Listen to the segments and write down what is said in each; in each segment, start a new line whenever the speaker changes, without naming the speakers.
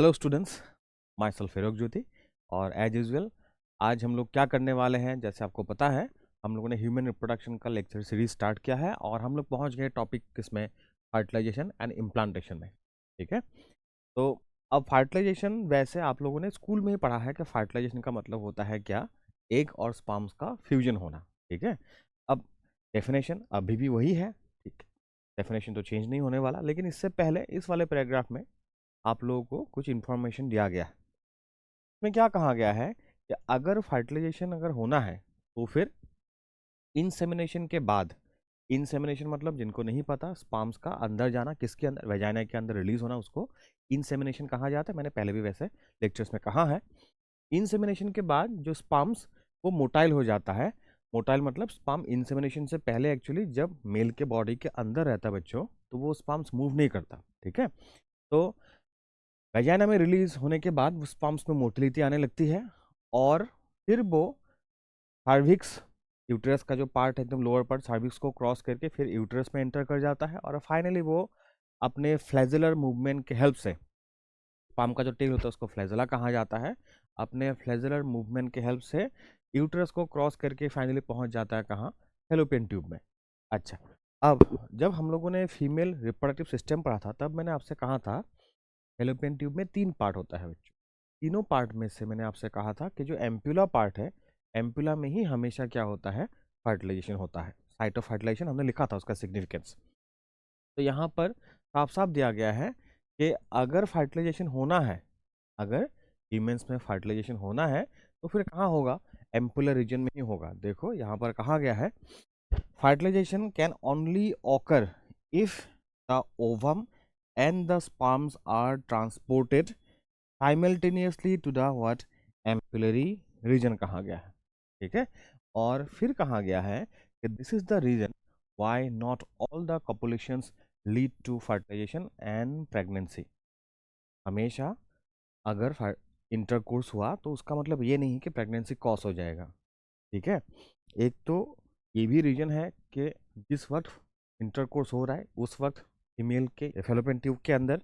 Hello students, my self फेरोक ज्योति। और as usual आज हम लोग क्या करने वाले हैं, जैसे आपको पता है हम लोगों ने ह्यूमन रिप्रोडक्शन का लेक्चर सीरीज स्टार्ट किया है और हम लोग पहुंच गए टॉपिक किसमें, फर्टिलाइजेशन एंड इम्प्लांटेशन में। ठीक है, तो अब फर्टिलाइजेशन वैसे आप लोगों ने स्कूल में ही पढ़ा है कि फर्टिलाइजेशन का मतलब होता है क्या, एग और स्पर्म्स का फ्यूजन होना। ठीक है, अब डेफिनेशन अभी भी वही है। ठीक, डेफिनेशन तो चेंज नहीं होने वाला, लेकिन इससे पहले इस वाले पैराग्राफ में आप लोगों को कुछ इन्फॉर्मेशन दिया गया है। इसमें क्या कहा गया है कि अगर फर्टिलाइजेशन अगर होना है तो फिर इंसेमिनेशन के बाद, इंसेमिनेशन मतलब जिनको नहीं पता, स्पर्म्स का अंदर जाना, किसके अंदर, वेजाइना के अंदर रिलीज होना, उसको इंसेमिनेशन कहा जाता है। मैंने पहले भी वैसे लेक्चर्स में कहा है। इंसेमिनेशन के बाद जो स्पर्म्स वो मोटाइल हो जाता है। मोटाइल मतलब स्पर्म इंसेमिनेशन से पहले एक्चुअली जब मेल के बॉडी के अंदर रहता है बच्चों, तो वो स्पर्म्स मूव नहीं करता। ठीक है, तो वेजाइना में रिलीज होने के बाद वो स्पर्म्स में मोटिलिटी आने लगती है और फिर वो सर्विक्स, यूट्रस का जो पार्ट है एकदम लोअर पार्ट, सर्विक्स को क्रॉस करके फिर यूट्रस में एंटर कर जाता है और फाइनली वो अपने फ्लैजेलर मूवमेंट के हेल्प से, स्पर्म का जो टेल होता है उसको फ्लैजेला कहा जाता है, अपने फ्लैजेलर मूवमेंट के हेल्प से यूट्रस को क्रॉस करके फाइनली पहुंच जाता है कहाँ, फैलोपियन ट्यूब में। अच्छा, अब जब हम लोगों ने फीमेल रिप्रोडक्टिव सिस्टम पढ़ा था तब मैंने आपसे कहा था फैलोपियन ट्यूब में 3 पार्ट होता है बच्चों। तीनों पार्ट में से मैंने आपसे कहा था कि जो एम्पुला पार्ट है, एम्पुला में ही हमेशा क्या होता है, फर्टिलाइजेशन होता है। साइट ऑफ फर्टिलाइजेशन हमने लिखा था उसका सिग्निफिकेंस। तो यहाँ पर साफ साफ दिया गया है कि अगर फर्टिलाइजेशन होना है, अगर ह्यूमन्स में फर्टिलाइजेशन होना है तो फिर कहाँ होगा, एम्पुलर रीजन में ही होगा। देखो यहाँ पर कहा गया है fertilization can only occur if the ovum and the sperms are transported simultaneously to the what, ampullary region कहा गया है। ठीक है, और फिर कहा गया है कि this is the reason why not all the copulations lead to fertilization and pregnancy। हमेशा अगर इंटरकोर्स हुआ तो उसका मतलब ये नहीं कि प्रेगनेंसी कॉज हो जाएगा। ठीक है, एक तो ये भी रीजन है कि जिस वक्त इंटरकोर्स हो रहा है उस वक्त फीमेल के फैलोपियन ट्यूब के अंदर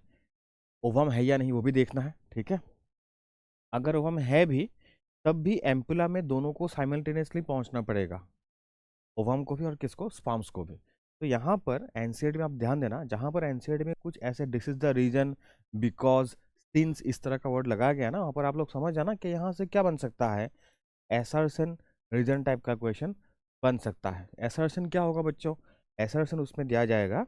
ओवम है या नहीं वो भी देखना है। ठीक है, अगर ओवम है भी तब भी एम्पुला में दोनों को साइमल्टेनियसली पहुंचना पड़ेगा, ओवम को भी और किसको, स्पर्म्स को भी। तो यहाँ पर एनसीईआरटी में आप ध्यान देना, जहाँ पर एनसीईआरटी में कुछ ऐसे this is the reason because since इस तरह का वर्ड लगाया गया ना, वहाँ पर आप लोग समझ जाना कि यहाँ से क्या बन सकता है, एसर्शन रीजन टाइप का क्वेश्चन बन सकता है। एसर्शन क्या होगा बच्चों, एसर्शन उसमें दिया जाएगा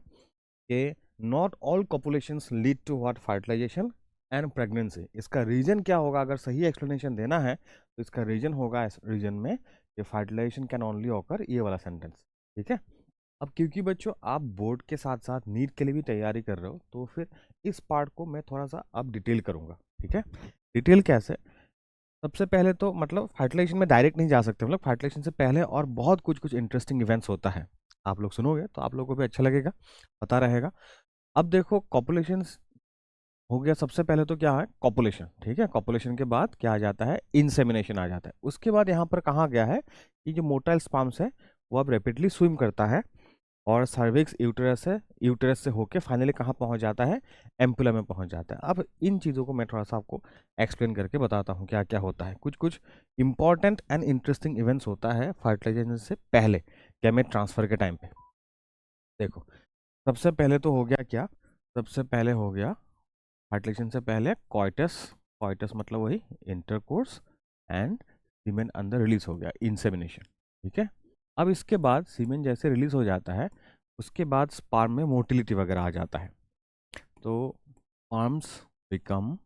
कि not all copulations lead to what, fertilization and pregnancy. इसका रीजन क्या होगा, अगर सही एक्सप्लेनेशन देना है तो इसका रीजन होगा इस रीजन में कि फर्टिलाइजेशन कैन ओनली ऑकर, ये वाला सेंटेंस। ठीक है, अब क्योंकि बच्चों आप बोर्ड के साथ साथ नीट के लिए भी तैयारी कर रहे हो तो फिर इस पार्ट को मैं थोड़ा सा अब डिटेल करूंगा। ठीक है, डिटेल कैसे, सबसे पहले तो मतलब फर्टिलाइजेशन में डायरेक्ट नहीं जा सकते, मतलब फर्टिलाइजेशन से पहले और बहुत कुछ कुछ इंटरेस्टिंग इवेंट्स होता है। आप लोग सुनोगे तो आप लोगों को भी अच्छा लगेगा, पता रहेगा। अब देखो कॉपुलेशन हो गया, सबसे पहले तो क्या है, कॉपुलेशन। ठीक है, कॉपुलेशन के बाद क्या आ जाता है, इंसेमिनेशन आ जाता है। उसके बाद यहाँ पर कहा गया है कि जो मोटाइल स्पर्म्स है वो अब रैपिडली स्विम करता है और सर्विक्स यूटेरस से होके फाइनली कहाँ पहुँच जाता है, एम्पुला में पहुँच जाता है। अब इन चीज़ों को मैं थोड़ा सा आपको एक्सप्लेन करके बताता हूँ क्या क्या होता है। कुछ कुछ इंपॉर्टेंट एंड इंटरेस्टिंग इवेंट्स होता है फर्टिलाइजेशन से पहले, गैमेट ट्रांसफर के टाइम पे। देखो सबसे पहले तो हो गया क्या, सबसे पहले हो गया फर्टिलाइजेशन से पहले कॉइटस, कॉइटस मतलब वही इंटरकोर्स, एंड सीमेन अंदर रिलीज हो गया, इंसेमिनेशन। ठीक है, अब इसके बाद सीमेन जैसे रिलीज हो जाता है उसके बाद स्पर्म में मोटिलिटी वगैरह आ जाता है, तो स्पर्म्स बिकम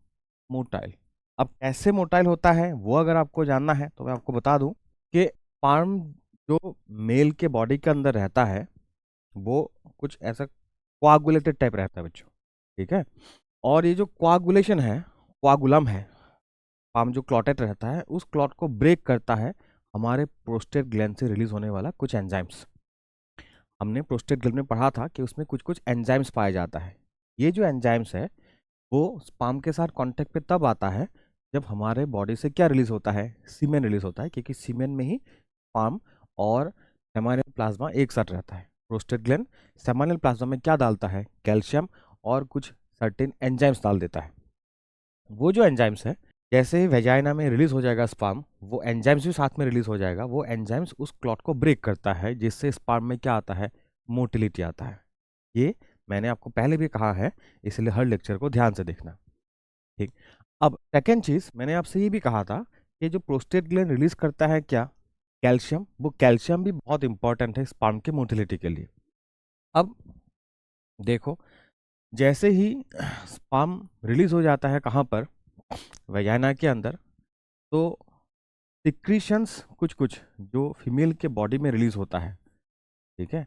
मोटाइल। अब कैसे मोटाइल होता है वो अगर आपको जानना है तो मैं आपको बता दूं कि स्पर्म जो मेल के बॉडी के अंदर रहता है वो कुछ ऐसा कोआगुलेटेड टाइप रहता है बच्चों। ठीक है, और ये जो कोआगुलेशन है, कोआगुलम है, स्पर्म जो क्लॉटेड रहता है उस क्लॉट को ब्रेक करता है हमारे प्रोस्टेट ग्लैंड से रिलीज होने वाला कुछ एंजाइम्स। हमने प्रोस्टेट ग्लैंड में पढ़ा था कि उसमें कुछ कुछ एंजाइम्स पाया जाता है। ये जो एंजाइम्स है वो स्पर्म के साथ कांटेक्ट पे तब आता है जब हमारे बॉडी से क्या रिलीज होता है, सीमेन रिलीज होता है, क्योंकि सीमेन में ही स्पर्म और सेमानियल प्लाज्मा एक साथ रहता है। प्रोस्टेट ग्लैंड सेमानियल प्लाज्मा में क्या डालता है, कैल्शियम और कुछ सर्टेन एंजाइम्स डाल देता है। वो जो एंजाइम्स है, जैसे ही वेजाइना में रिलीज हो जाएगा स्पर्म, वो एंजाइम्स भी साथ में रिलीज हो जाएगा। वो एंजाइम्स उस क्लॉट को ब्रेक करता है, जिससे स्पर्म में क्या आता है, मोटिलिटी आता है। ये मैंने आपको पहले भी कहा है, इसलिए हर लेक्चर को ध्यान से देखना। ठीक। अब सेकेंड चीज मैंने आपसे ये भी कहा था कि जो प्रोस्टेट ग्लैंड रिलीज करता है क्या, कैल्शियम, वो कैल्शियम भी बहुत इंपॉर्टेंट है स्पर्म के मोटिलिटी के लिए। अब देखो, जैसे ही स्पर्म रिलीज हो जाता है कहाँ पर, वजाइना के अंदर, तो सिक्रीशंस कुछ कुछ जो फीमेल के बॉडी में रिलीज होता है, ठीक है,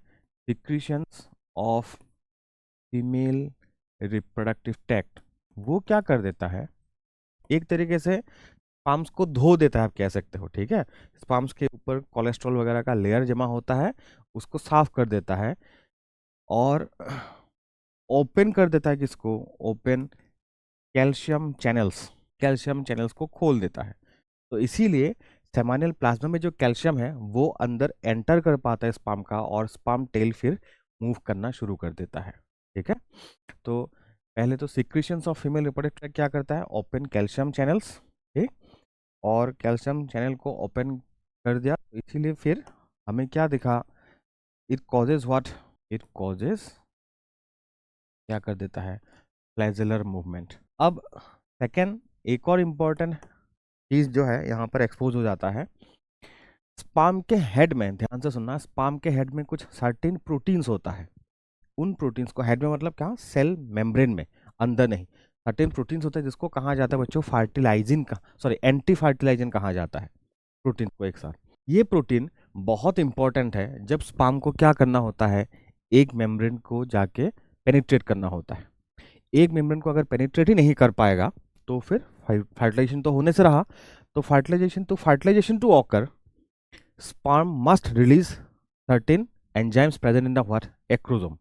secretions of female reproductive tract, वो क्या कर देता है, एक तरीके से स्पर्म्स को धो देता है, आप कह सकते हो। ठीक है, स्पर्म्स के ऊपर कोलेस्ट्रॉल वगैरह का लेयर जमा होता है, उसको साफ कर देता है और ओपन कर देता है, किसको, ओपन कैल्शियम चैनल्स को खोल देता है। तो इसीलिए सेमानियल प्लाज्मा में जो कैल्शियम है वो अंदर एंटर कर पाता है स्पर्म का, और स्पर्म टेल फिर मूव करना शुरू कर देता है। ठीक है, तो पहले तो secretions of female reproductive tract क्या करता है, ओपन कैल्शियम चैनल्स। ठीक, और कैल्शियम चैनल को ओपन कर दिया, इसीलिए फिर हमें क्या दिखा, it causes what, it causes, क्या कर देता है, फ्लैजेलर मूवमेंट। अब सेकेंड, एक और इम्पॉर्टेंट चीज जो है यहाँ पर एक्सपोज हो जाता है, स्पर्म के हेड में, ध्यान से सुनना, स्पर्म के हेड में कुछ सर्टेन प्रोटीन्स होता है। उन प्रोटीन्स को, हेड में मतलब क्या, सेल मेम्ब्रेन में, अंदर नहीं, सर्टेन प्रोटीन्स होता है जिसको कहा जाता है बच्चों फर्टिलाइजिन का, सॉरी एंटी फर्टिलाइजिन कहा जाता है प्रोटीन को एक साथ। ये प्रोटीन बहुत इंपॉर्टेंट है जब स्पर्म को क्या करना होता है, एक मेम्ब्रेन को जाके पेनिट्रेट करना होता है। एक मेम्ब्रेन को अगर पेनिट्रेट ही नहीं कर पाएगा तो फिर फर्टिलाइजेशन तो होने से रहा, तो fertilization to occur, sperm must release certain enzymes present in the what, acrosome.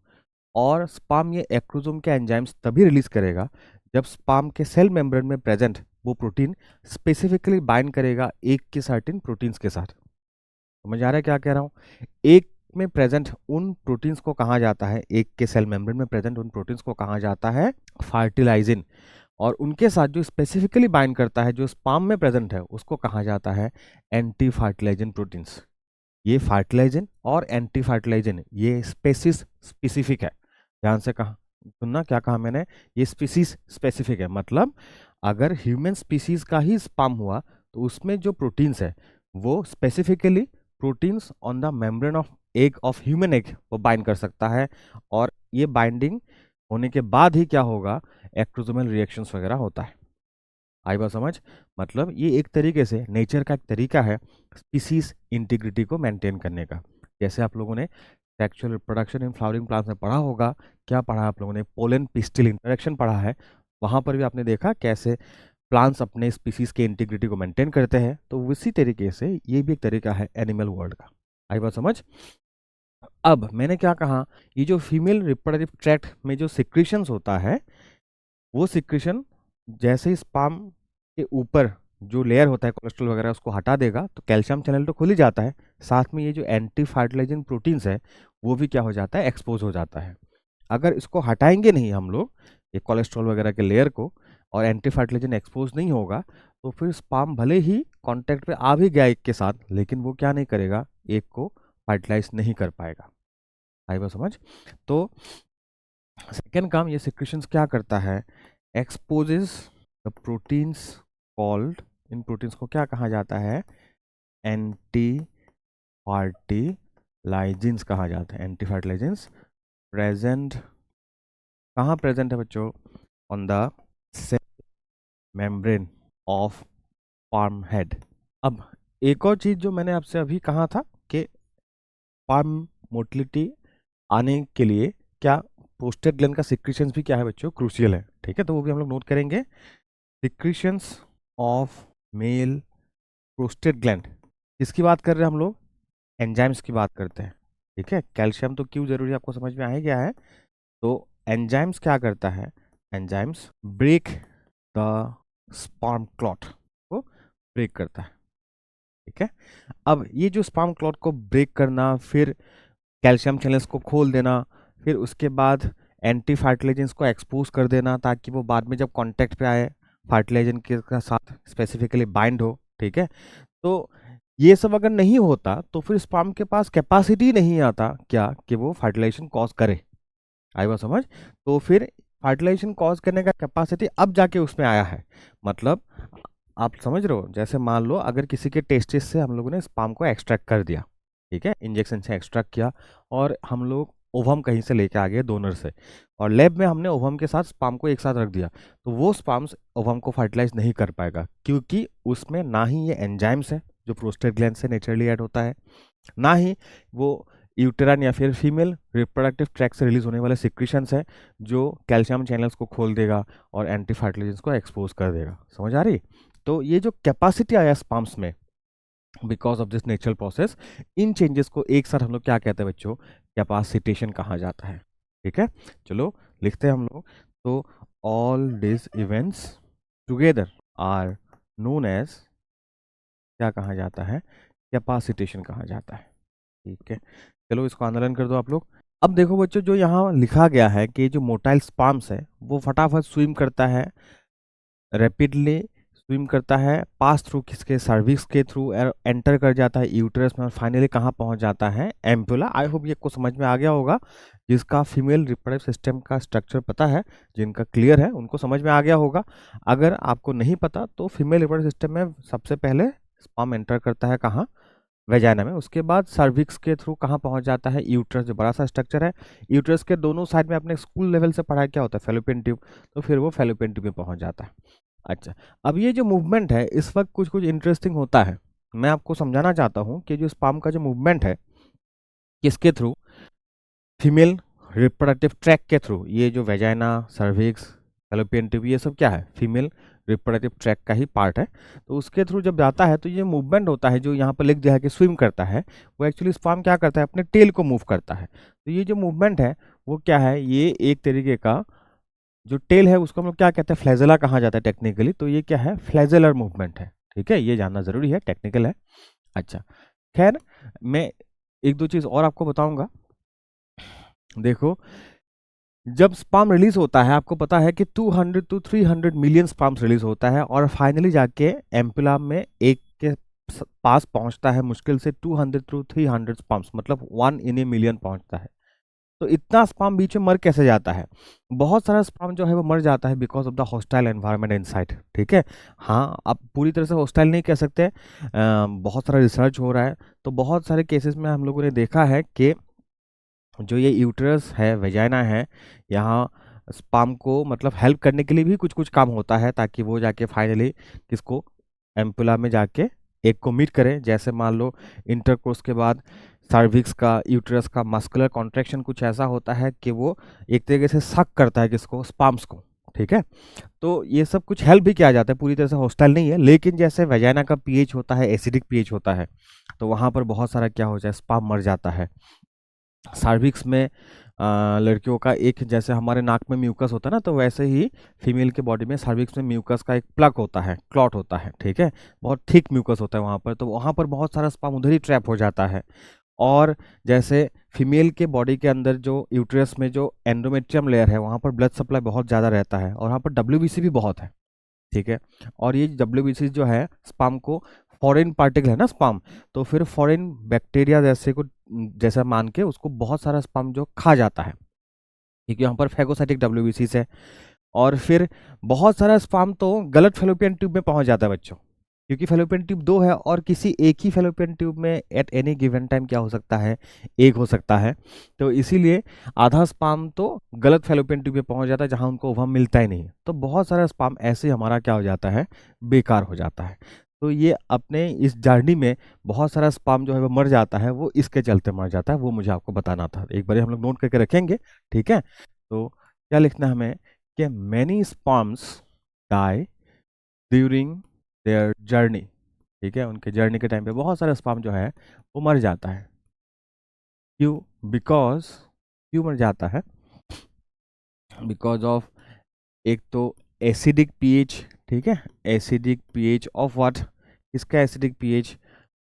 और स्पर्म ये एक्रोसोम के एंजाइम्स तभी रिलीज करेगा जब स्पर्म के सेल मेम्ब्रेन में प्रेजेंट वो प्रोटीन स्पेसिफिकली बाइंड करेगा एक के सर्टेन प्रोटीन्स के साथ। समझ आ रहा है क्या कह रहा हूँ, एक में प्रेजेंट उन प्रोटीन्स को कहा जाता है, एक के सेल मेम्ब्रेन में प्रेजेंट उन प्रोटीन्स को कहा जाता है फर्टिलाइजिन, और उनके साथ जो स्पेसिफिकली बाइंड करता है जो स्पर्म में प्रेजेंट है उसको कहा जाता है एंटी फर्टिलाइजिन प्रोटीन्स। ये फर्टिलाइजिन और एंटी फर्टिलाइजिन ये स्पेसिस स्पेसिफिक है, ध्यान से कहा सुनना, क्या कहा मैंने, ये स्पीसीज स्पेसिफिक है। मतलब अगर ह्यूमन स्पीसीज का ही स्पर्म हुआ तो उसमें जो प्रोटीन्स है वो specifically proteins on the membrane of egg of human egg वो बाइंड कर सकता है, और ये बाइंडिंग होने के बाद ही क्या होगा, एक्रोसोमल रिएक्शंस वगैरह होता है। आई बात समझ, मतलब ये एक तरीके से नेचर का एक तरीका है स्पीसीज इंटीग्रिटी को मेंटेन करने का। जैसे आप लोगों ने sexual reproduction in flowering plants में पढ़ा होगा, क्या पढ़ा आप लोगों ने, पोलन पिस्टिल इंटरेक्शन पढ़ा है, वहाँ पर भी आपने देखा कैसे प्लांट्स अपने स्पीसीज के इंटीग्रिटी को मेंटेन करते हैं। तो उसी तरीके से ये भी एक तरीका है एनिमल वर्ल्ड का। आई बात समझ। अब मैंने क्या कहा, ये जो फीमेल रिप्रोडक्टिव ट्रैक्ट में जो सिक्रीशंस होता है, वो सिक्रीशन जैसे ही स्पर्म के ऊपर जो लेयर होता है कोलेस्ट्रॉल वगैरह उसको हटा देगा तो कैल्शियम चैनल तो खुल ही जाता है, साथ में ये जो एंटी फर्टिलाइजिन प्रोटीन्स है वो भी क्या हो जाता है, एक्सपोज हो जाता है। अगर इसको हटाएंगे नहीं हम लोग, ये कोलेस्ट्रॉल वगैरह के लेयर को, और एंटी फर्टिलाइजिन एक्सपोज नहीं होगा, तो फिर स्पर्म भले ही कांटेक्ट पे आ भी गया एक के साथ, लेकिन वो क्या नहीं करेगा, एक को फर्टिलाइज नहीं कर पाएगा। आई बात समझ। तो सेकेंड काम ये सिक्रीशंस क्या करता है, exposes the proteins called, in proteins को क्या कहा जाता है, एंटी फर्टिलाइजेंस कहा जाता है। एंटी फर्टिलाइजेंस प्रेजेंट, कहाँ प्रेजेंट है बच्चों, on the cell membrane of sperm head. अब एक और चीज जो मैंने आपसे अभी कहा था कि स्पर्म मोटिलिटी आने के लिए क्या प्रोस्टेट ग्लैंड का सिक्रीशंस भी क्या है बच्चों, क्रूशियल है। ठीक है, तो वो भी हम लोग नोट करेंगे। Secretions of male prostate gland, किसकी बात कर रहे हैं हम लोग, एंजाइम्स की बात करते हैं। ठीक है, कैल्शियम तो क्यों जरूरी है आपको समझ में आ ही गया है। तो एंजाइम्स क्या करता है, enzymes break the sperm clot को ब्रेक करता है। ठीक है, अब ये जो स्पर्म क्लॉट को ब्रेक करना, फिर कैल्शियम चैनल्स को खोल देना, फिर उसके बाद एंटी फर्टिलाइजेंस को एक्सपोज कर देना ताकि वो बाद में जब कांटेक्ट पे आए फर्टिलाइजर के साथ स्पेसिफिकली बाइंड हो, ठीक है। तो ये सब अगर नहीं होता तो फिर स्पर्म के पास कैपेसिटी नहीं आता क्या कि वो फर्टिलाइजेशन कॉज करे। आई बात समझ? तो फिर फर्टिलाइजेशन कॉज करने का कैपेसिटी अब जाके उसमें आया है। मतलब आप समझ रहे हो, जैसे मान लो अगर किसी के टेस्टिस से हम लोगों ने स्पर्म को एक्सट्रैक्ट कर दिया, ठीक है, इंजेक्शन से एक्सट्रैक्ट किया, और हम लोग ओवम कहीं से लेके आ गए डोनर से, और लैब में हमने ओवम के साथ स्पर्म को एक साथ रख दिया, तो वो स्पर्म्स ओवम को फर्टिलाइज नहीं कर पाएगा, क्योंकि उसमें ना ही ये एंजाइम्स है जो प्रोस्टेट ग्लैंड से नेचुरली ऐड होता है, ना ही वो यूटेराइन या फिर फीमेल रिप्रोडक्टिव ट्रैक्ट से रिलीज होने वाले सिक्रीशंस है जो कैल्शियम चैनल्स को खोल देगा और एंटी फर्टिलाइजेंस को एक्सपोज कर देगा। समझ आ रही? तो ये जो कैपेसिटी आया स्पर्म्स में because of this natural process, in changes को एक साथ हम लोग क्या कहते हैं बच्चों? कैपेसिटेशन कहा जाता है। ठीक है, चलो लिखते हैं हम लोग। तो all this events together are known as, क्या कहा जाता है? कैपेसिटेशन कहा जाता है। ठीक है, चलो इसको आंदोलन कर दो आप लोग। अब देखो बच्चों, जो यहाँ लिखा गया है कि जो मोटाइल स्पर्म्स है वो फटाफट स्विम करता है, रैपिडली स्विम करता है, पास थ्रू किसके? सर्विक्स के थ्रू एंटर कर जाता है यूट्रस में, और फाइनली कहाँ पहुँच जाता है? एम्पुला। आई होप ये को समझ में आ गया होगा। जिसका फीमेल रिप्रोडक्टिव सिस्टम का स्ट्रक्चर पता है, जिनका क्लियर है, उनको समझ में आ गया होगा। अगर आपको नहीं पता तो फीमेल रिप्रोडक्टिव सिस्टम में सबसे पहले स्पर्म एंटर करता है कहाँ? वेजाइना में। उसके बाद सर्विक्स के थ्रू कहाँ पहुंच जाता है? यूट्रस, जो बड़ा सा स्ट्रक्चर है। यूट्रस के दोनों साइड में अपने स्कूल लेवल से पढ़ा क्या होता है? Fallopian tube. तो फिर वो फैलोपियन ट्यूब में पहुंच जाता है। अच्छा, अब ये जो मूवमेंट है इस वक्त कुछ कुछ इंटरेस्टिंग होता है। मैं आपको समझाना चाहता हूँ कि जो स्पर्म का जो मूवमेंट है, किसके थ्रू? फीमेल रिप्रोडक्टिव ट्रैक के थ्रू। ये जो वेजाइना, सर्विक्स, फैलोपियन ट्यूब, ये सब क्या है? फीमेल रिप्रोडक्टिव ट्रैक का ही पार्ट है। तो उसके थ्रू जब जाता है तो ये मूवमेंट होता है, जो यहाँ पर लिख दिया है कि स्विम करता है, वो एक्चुअली स्पर्म क्या करता है? अपने टेल को मूव करता है। तो ये जो मूवमेंट है वो क्या है? ये एक तरीके का जो टेल है उसको हम लोग क्या कहते हैं? फ्लैजेला कहा जाता है टेक्निकली। तो ये क्या है? फ्लैजेलर मूवमेंट है। ठीक है, ये जानना जरूरी है, टेक्निकल है। अच्छा, खैर मैं एक दो चीज और आपको बताऊंगा। देखो, जब स्पर्म रिलीज होता है, आपको पता है कि 200 to 300 मिलियन स्पर्म्स रिलीज होता है, और फाइनली जाके एम्पुला में एक के पास पहुंचता है मुश्किल से 200 to 300 स्पर्म्स, मतलब 1 in a million पहुंचता है। तो इतना स्पर्म बीच में मर कैसे जाता है? बहुत सारा स्पर्म जो है वो मर जाता है because of the hostile environment inside. ठीक है, हाँ, आप पूरी तरह से हॉस्टाइल नहीं कह सकते। बहुत सारा रिसर्च हो रहा है, तो बहुत सारे केसेस में हम लोगों ने देखा है कि जो ये यूट्रस है, वेजाइना है, यहाँ स्पर्म को मतलब हेल्प करने के लिए भी कुछ कुछ काम होता है, ताकि वो जाके फाइनली किसको? एम्पुला में जाके एक को मीट करें। जैसे मान लो इंटरकोर्स के बाद सर्विक्स का, यूट्रस का मस्कुलर कॉन्ट्रैक्शन कुछ ऐसा होता है कि वो एक तरीके से सक करता है किसको? स्पर्म्स को। ठीक है, तो ये सब कुछ हेल्प भी किया जाता है, पूरी तरह से हॉस्टाइल नहीं है। लेकिन जैसे वेजाइना का पीएच होता है, एसिडिक पीएच होता है, तो वहाँ पर बहुत सारा क्या हो जाए? स्पर्म मर जाता है। सर्विक्स में लड़कियों का एक, जैसे हमारे नाक में म्यूकस होता है ना, तो वैसे ही फीमेल के बॉडी में सर्विक्स में म्यूकस का एक प्लग होता है, क्लॉट होता है। ठीक है, बहुत थिक म्यूकस होता है वहाँ पर, तो वहाँ पर बहुत सारा स्पर्म उधर ही ट्रैप हो जाता है। और जैसे फीमेल के बॉडी के अंदर जो यूट्रस में जो एंडोमेट्रियम लेयर है, वहाँ पर ब्लड सप्लाई बहुत ज़्यादा रहता है, और वहाँ पर डब्ल्यूबीसी भी बहुत है। ठीक है, और ये डब्ल्यूबीसी जो है स्पर्म को, फॉरेन पार्टिकल है ना स्पर्म, तो फिर फॉरेन बैक्टीरिया जैसे को जैसा मान के उसको बहुत सारा स्पर्म जो खा जाता है, क्योंकि यहाँ पर फैगोसाइटिक डब्ल्यूबीसीज है। और फिर बहुत सारा स्पर्म तो गलत फेलोपियन ट्यूब में पहुंच जाता है बच्चों, क्योंकि फेलोपियन ट्यूब दो है, और किसी एक ही फेलोपियन ट्यूब में एट एनी गिवन टाइम क्या हो सकता है? एक हो सकता है। तो इसीलिए आधा स्पर्म तो गलत फेलोपियन ट्यूब में पहुंच जाता है, जहां उनको ओवम मिलता ही नहीं। तो बहुत सारा स्पर्म ऐसे हमारा क्या हो जाता है? बेकार हो जाता है। तो ये अपने इस जर्नी में बहुत सारा स्पर्म जो है वो मर जाता है, वो इसके चलते मर जाता है, वो मुझे आपको बताना था। एक बार हम लोग नोट करके रखेंगे। ठीक है, तो क्या लिखना है हमें? कि many sperms die during their journey. ठीक है, उनके जर्नी के टाइम पे बहुत सारे स्पर्म जो है वो मर जाता है। क्यों? बिकॉज, क्यों मर जाता है? बिकॉज ऑफ, एक तो एसिडिक पीएच। ठीक है, एसिडिक पीएच ऑफ व्हाट? इसका एसिडिक पीएच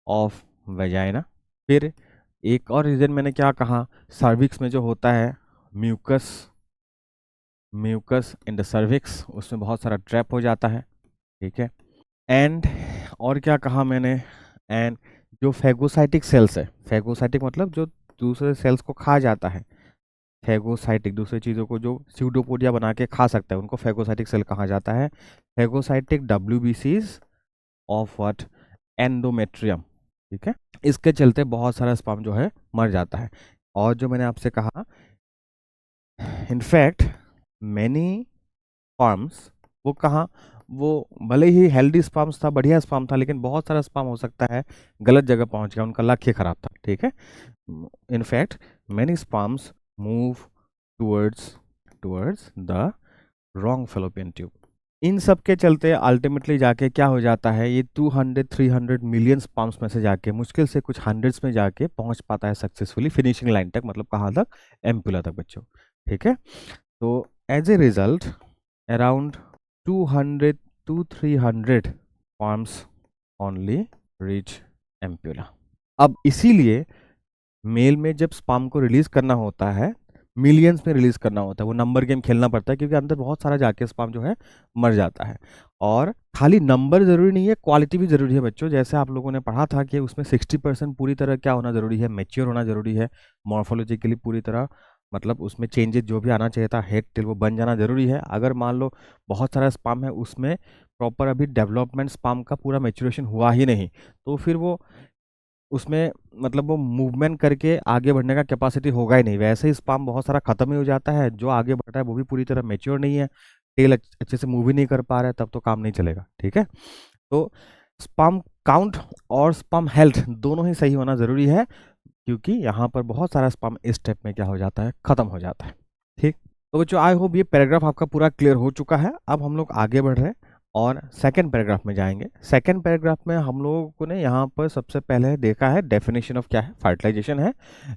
ऑफ वेजाइना। फिर एक और रीजन मैंने क्या कहा? सर्विक्स में जो होता है mucus, mucus in the cervix, उसमें बहुत सारा ट्रैप हो जाता है। ठीक है। एंड और क्या कहा मैंने, एंड जो फेगोसाइटिक सेल्स है, फेगोसाइटिक मतलब जो दूसरे सेल्स को खा जाता है, फेगोसाइटिक दूसरी चीज़ों को जो स्यूडोपोडिया बना के खा सकता है उनको फेगोसाइटिक सेल कहा जाता है। Phagocytic WBCs of what, endometrium, ठीक है। इसके चलते बहुत सारा स्पर्म जो है मर जाता है। और जो मैंने आपसे कहा, इनफैक्ट मैनी स्पर्म्स, वो कहाँ, वो भले ही हेल्दी स्पर्म्स था, बढ़िया स्पर्म था, लेकिन बहुत सारा स्पर्म हो सकता है गलत जगह पहुंच गया, उनका लक्ष्य खराब था, ठीक है। In fact many sperms move towards the wrong fallopian tube. इन सब के चलते अल्टीमेटली जाके क्या हो जाता है, ये 200-300 मिलियन स्पर्म्स में से जाके मुश्किल से कुछ हंड्रेड्स में जाके पहुंच पाता है सक्सेसफुली फिनिशिंग लाइन तक, मतलब कहाँ तक, एम्पुला तक बच्चों, ठीक है। तो as a result around 200 to 300 sperms only reach ampulla. अब इसीलिए मेल में जब स्पर्म को रिलीज करना होता है, मिलियंस में रिलीज करना होता है, वो नंबर गेम खेलना पड़ता है, क्योंकि अंदर बहुत सारा जाके स्पर्म जो है मर जाता है। और खाली नंबर जरूरी नहीं है, क्वालिटी भी जरूरी है बच्चों। जैसे आप लोगों ने पढ़ा था कि उसमें 60% पूरी तरह क्या होना जरूरी है, मैच्योर होना जरूरी है, मॉर्फोलॉजिकली पूरी तरह, मतलब उसमें चेंजेस जो भी आना चाहिए था हेड टेल वो बन जाना जरूरी है। अगर मान लो बहुत सारा स्पर्म है, उसमें प्रॉपर अभी डेवलपमेंट स्पर्म का पूरा मैच्योरेशन हुआ ही नहीं, तो फिर वो उसमें मतलब वो मूवमेंट करके आगे बढ़ने का कैपेसिटी होगा ही नहीं। वैसे ही स्पर्म बहुत सारा खत्म ही हो जाता है, जो आगे बढ़ रहा है वो भी पूरी तरह मैच्योर नहीं है, टेल अच्छे से मूव ही नहीं कर पा रहा है, तब तो काम नहीं चलेगा, ठीक है। तो स्पर्म काउंट और स्पर्म हेल्थ दोनों ही सही होना जरूरी है, क्योंकि यहाँ पर बहुत सारा स्पर्म इस स्टेप में क्या हो जाता है, खत्म हो जाता है, ठीक। तो बच्चों आई होप ये पैराग्राफ आपका पूरा क्लियर हो चुका है। अब हम लोग आगे बढ़ रहे हैं और सेकंड पैराग्राफ में जाएंगे। सेकंड पैराग्राफ में हम लोगों ने यहाँ पर सबसे पहले देखा है डेफिनेशन ऑफ क्या है, फर्टिलाइजेशन है।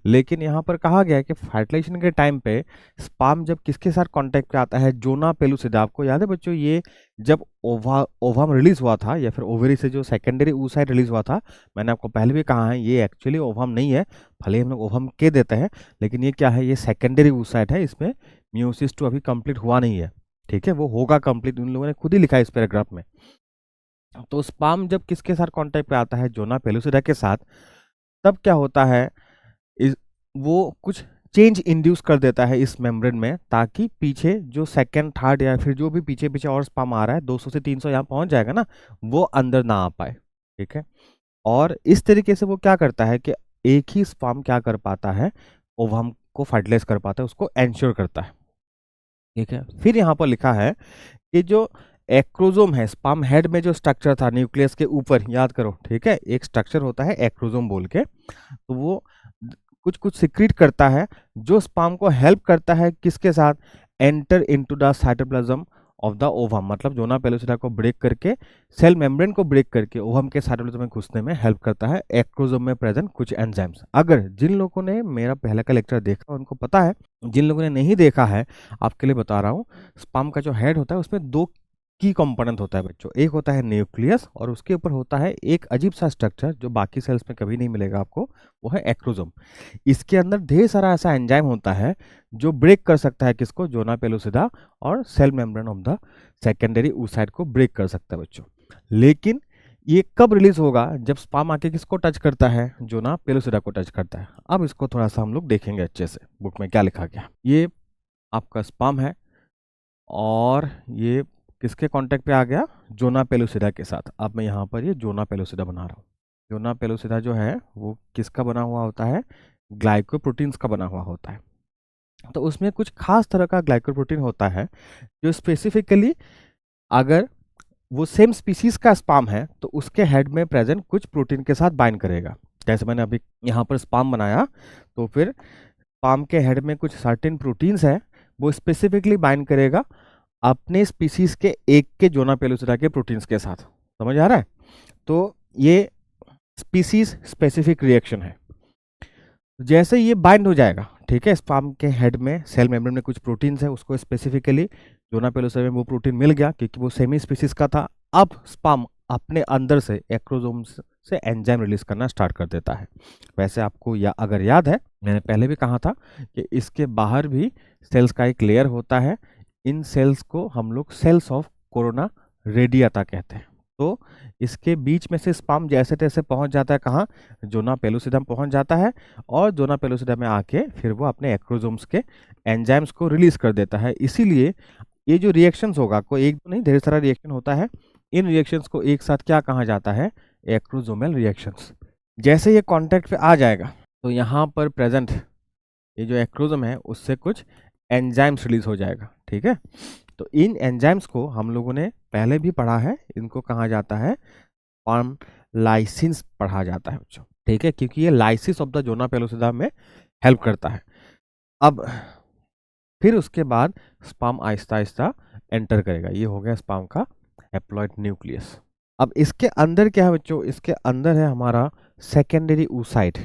लेकिन यहाँ पर कहा गया है कि फर्टिलाइजेशन के टाइम पे स्पर्म जब किसके साथ कांटेक्ट पे आता है, जोना पेलुसिडा। आपको याद है बच्चों, ये जब ओवम रिलीज हुआ था या फिर ओवरी से जो सेकेंडरी oocyte रिलीज हुआ था, मैंने आपको पहले भी कहा है ये एक्चुअली ओवम नहीं है, भले हम लोग ओवम के देते हैं, लेकिन ये क्या है, ये सेकेंडरी oocyte है, इसमें म्यूसिस 2 अभी कंप्लीट हुआ नहीं है, ठीक है। वो होगा कंप्लीट, उन लोगों ने खुद ही लिखा है इस पैराग्राफ में। तो स्पर्म जब किसके साथ कांटेक्ट पे आता है, जोना पेलुसिडा के साथ, तब क्या होता है, वो कुछ चेंज इंड्यूस कर देता है इस मेम्ब्रेन में, ताकि पीछे जो सेकंड थर्ड या फिर जो भी पीछे पीछे और स्पर्म आ रहा है 200 से 300 यहाँ पहुंच जाएगा ना, वो अंदर ना आ पाए, ठीक है। और इस तरीके से वो क्या करता है कि एक ही स्पर्म क्या कर पाता है, ओवम को फर्टिलाइज कर पाता है, उसको एंश्योर करता है, ठीक है। फिर यहाँ पर लिखा है कि जो एक्रोजोम है, स्पर्म हेड में जो स्ट्रक्चर था न्यूक्लियस के ऊपर, याद करो, ठीक है, एक स्ट्रक्चर होता है एक्रोजोम बोल के, तो वो कुछ कुछ सिक्रीट करता है जो स्पर्म को हेल्प करता है किसके साथ, enter into the cytoplasm of the ovum, मतलब जोना पेलुसिडा को ब्रेक करके, सेल मेम्ब्रेन को ब्रेक करके ओवम के साइटोप्लाज्म में घुसने में हेल्प करता है एक्रोजोम में प्रेजेंट कुछ एंजाइम्स। अगर जिन लोगों ने मेरा पहले का लेक्चर देखा उनको पता है, जिन लोगों ने नहीं देखा है आपके लिए बता रहा हूँ, स्पर्म का जो हेड होता है उसमें दो की कंपोनेंट होता है बच्चों, एक होता है न्यूक्लियस और उसके ऊपर होता है एक अजीब सा स्ट्रक्चर जो बाकी सेल्स में कभी नहीं मिलेगा आपको, वो है एक्रोजोम। इसके अंदर ढेर सारा ऐसा एंजाइम होता है जो ब्रेक कर सकता है किसको, जोना पेलुसिडा और cell membrane of the secondary oocyte को ब्रेक कर सकता है बच्चों। लेकिन ये कब रिलीज होगा, जब स्पर्म आके किसको टच करता है, जोना पेलुसिडा को टच करता है। अब इसको थोड़ा सा हम लोग देखेंगे अच्छे से, बुक में क्या लिखा गया। ये आपका स्पर्म है और ये किसके कांटेक्ट पे आ गया, जोना पेलुसिडा के साथ। अब मैं यहाँ पर ये जोना पेलुसिडा बना रहा हूँ। जोना पेलुसिडा जो है वो किसका बना हुआ होता है, ग्लाइकोप्रोटीन्स का बना हुआ होता है। तो उसमें कुछ खास तरह का ग्लाइकोप्रोटीन होता है जो स्पेसिफिकली अगर वो सेम स्पीसीज का स्पर्म है तो उसके हेड में प्रेजेंट कुछ प्रोटीन के साथ बाइंड करेगा। जैसे मैंने अभी यहाँ पर स्पर्म बनाया, तो फिर स्पर्म के हेड में कुछ सर्टेन प्रोटीन्स है, वो स्पेसिफिकली बाइंड करेगा अपने स्पीसीज के एक के जोना पेलुसिडा के प्रोटीन्स के साथ। समझ आ रहा है? तो ये स्पीसीज स्पेसिफिक रिएक्शन है। जैसे ये बाइंड हो जाएगा, ठीक है, स्पर्म के हेड में सेल मेम्ब्रेन में कुछ प्रोटीन्स है, उसको स्पेसिफिकली जोना पेलुसिडा में वो प्रोटीन मिल गया क्योंकि वो सेमी स्पीसीज का था। अब स्पर्म अपने अंदर से एक्रोजोम से एंजाइम रिलीज करना स्टार्ट कर देता है। वैसे आपको अगर याद है, मैंने पहले भी कहा था कि इसके बाहर भी सेल्स का एक लेयर होता है, इन सेल्स को हम लोग सेल्स ऑफ कोरोना रेडियाता कहते हैं। तो इसके बीच में से स्पर्म जैसे तैसे पहुंच जाता है कहाँ, जोना पेलुसिडा में पहुंच जाता है, और जोना पेलुसिडा में आके फिर वो अपने एक्रोसोम्स के एंजाइम्स को रिलीज कर देता है। इसीलिए ये जो रिएक्शंस होगा, कोई एक दो नहीं, ढेर सारा रिएक्शन होता है। इन रिएक्शंस को एक साथ क्या कहा जाता है, एक्रोसोमल रिएक्शंस। जैसे ये कांटेक्ट पे आ जाएगा तो यहाँ पर प्रेजेंट ये जो एक्रोसोम है उससे कुछ एंजाइम्स रिलीज हो जाएगा, ठीक है। तो इन एंजाइम्स को हम लोगों ने पहले भी पढ़ा है, इनको कहा जाता है स्पर्म लाइसिस पढ़ा जाता है बच्चों, ठीक है, क्योंकि ये lysis of the zona pellucida में हेल्प करता है। अब फिर उसके बाद स्पर्म आहिस्ता आहिस्ता एंटर करेगा। ये हो गया स्पर्म का हैप्लॉइड न्यूक्लियस। अब इसके अंदर क्या है बच्चों, इसके अंदर है हमारा सेकेंडरी oocyte।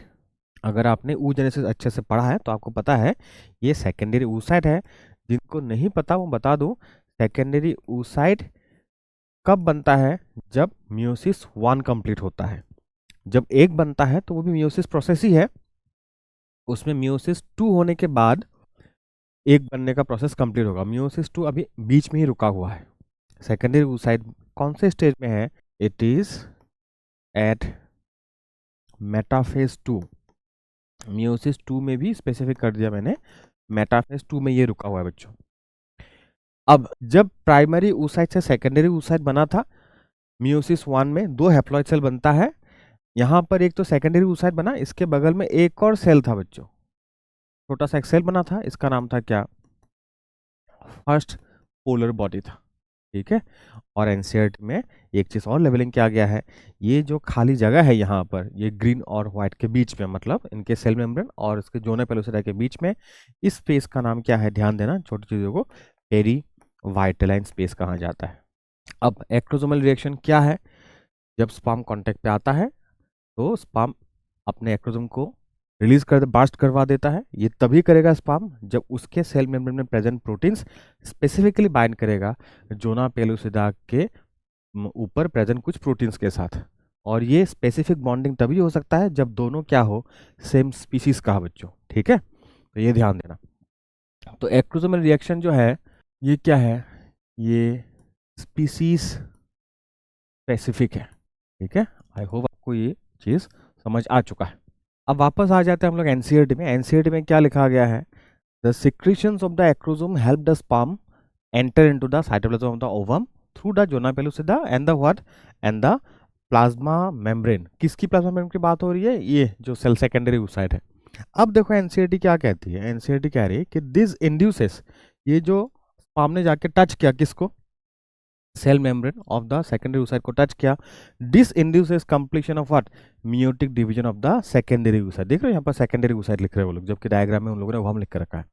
अगर आपने oogenesis अच्छे से पढ़ा है तो आपको पता है ये सेकेंडरी oocyte है। जिनको नहीं पता वो बता दूं, सेकेंडरी oocyte कब बनता है, जब मियोसिस 1 कंप्लीट होता है। जब एक बनता है तो वो भी मियोसिस प्रोसेस ही है, उसमें मियोसिस 2 होने के बाद एक बनने का प्रोसेस कंप्लीट होगा। मियोसिस 2 अभी बीच में ही रुका हुआ है। सेकेंडरी oocyte कौन से स्टेज में है, it is at metaphase 2। Meiosis 2 में भी स्पेसिफिक कर दिया मैंने, मेटाफेज 2 में ये रुका हुआ है बच्चों। अब जब प्राइमरी oocyte से सेकेंडरी oocyte बना था, मियोसिस 1 में 2 हैप्लॉइड सेल बनता है। यहाँ पर एक तो सेकेंडरी oocyte बना, इसके बगल में एक और सेल था बच्चों, छोटा सा एक सेल बना था, इसका नाम था क्या, फर्स्ट पोलर बॉडी था, ठीक है। और एनसीईआरटी में एक चीज और लेवलिंग किया गया है, ये जो खाली जगह है यहाँ पर, ये ग्रीन और व्हाइट के बीच में, मतलब इनके सेल मेम्ब्रेन और इसके जोना पेलुसिडा के बीच में, इस स्पेस का नाम क्या है, ध्यान देना छोटी चीजों को, पेरी वाइटेलाइन स्पेस कहा जाता है। अब एक्रोसोमल रिएक्शन क्या है, जब स्पर्म कांटेक्ट पे आता है तो स्पर्म अपने एक्रोसोम को रिलीज कर बास्ट करवा देता है। ये तभी करेगा स्पर्म जब उसके सेल मेम्ब्रेन में प्रेजेंट प्रोटीन्स स्पेसिफिकली बाइंड करेगा जोना पेलुसिडा के ऊपर प्रेजेंट कुछ प्रोटीन्स के साथ। और ये स्पेसिफिक बॉन्डिंग तभी हो सकता है जब दोनों क्या हो, सेम स्पीसीज का बच्चों, ठीक है। तो ये ध्यान देना। तो एक्रोसोमल रिएक्शन जो है ये क्या है, ये स्पीसीज स्पेसिफिक है, ठीक है। आई होप आपको ये चीज समझ आ चुका है। अब वापस आ जाते हैं हम लोग एनसीईआरटी में। एनसीईआरटी में क्या लिखा गया है, the secretions of the acrosome help the sperm enter into the cytoplasm of the ovum through the zona pellucida and the what and the plasma membrane. किसकी प्लाज्मा मेम्ब्रेन की बात हो रही है, ये जो सेल सेकेंडरी oocyte है। अब देखो एनसीईआरटी क्या कहती है, एनसीईआरटी कह रही है कि दिस इंड्यूसेस, ये जो स्पर्म ने जाके टच किया किसको, cell membrane of the secondary oocyte को टच किया, this induces completion of what, meiotic division of the secondary oocyte। देख रहे हो यहाँ पर सेकेंडरी oocyte लिख रहे हैं वो लोग, जबकि डायग्राम में उन लोगों ने ओवम लिख कर रखा है।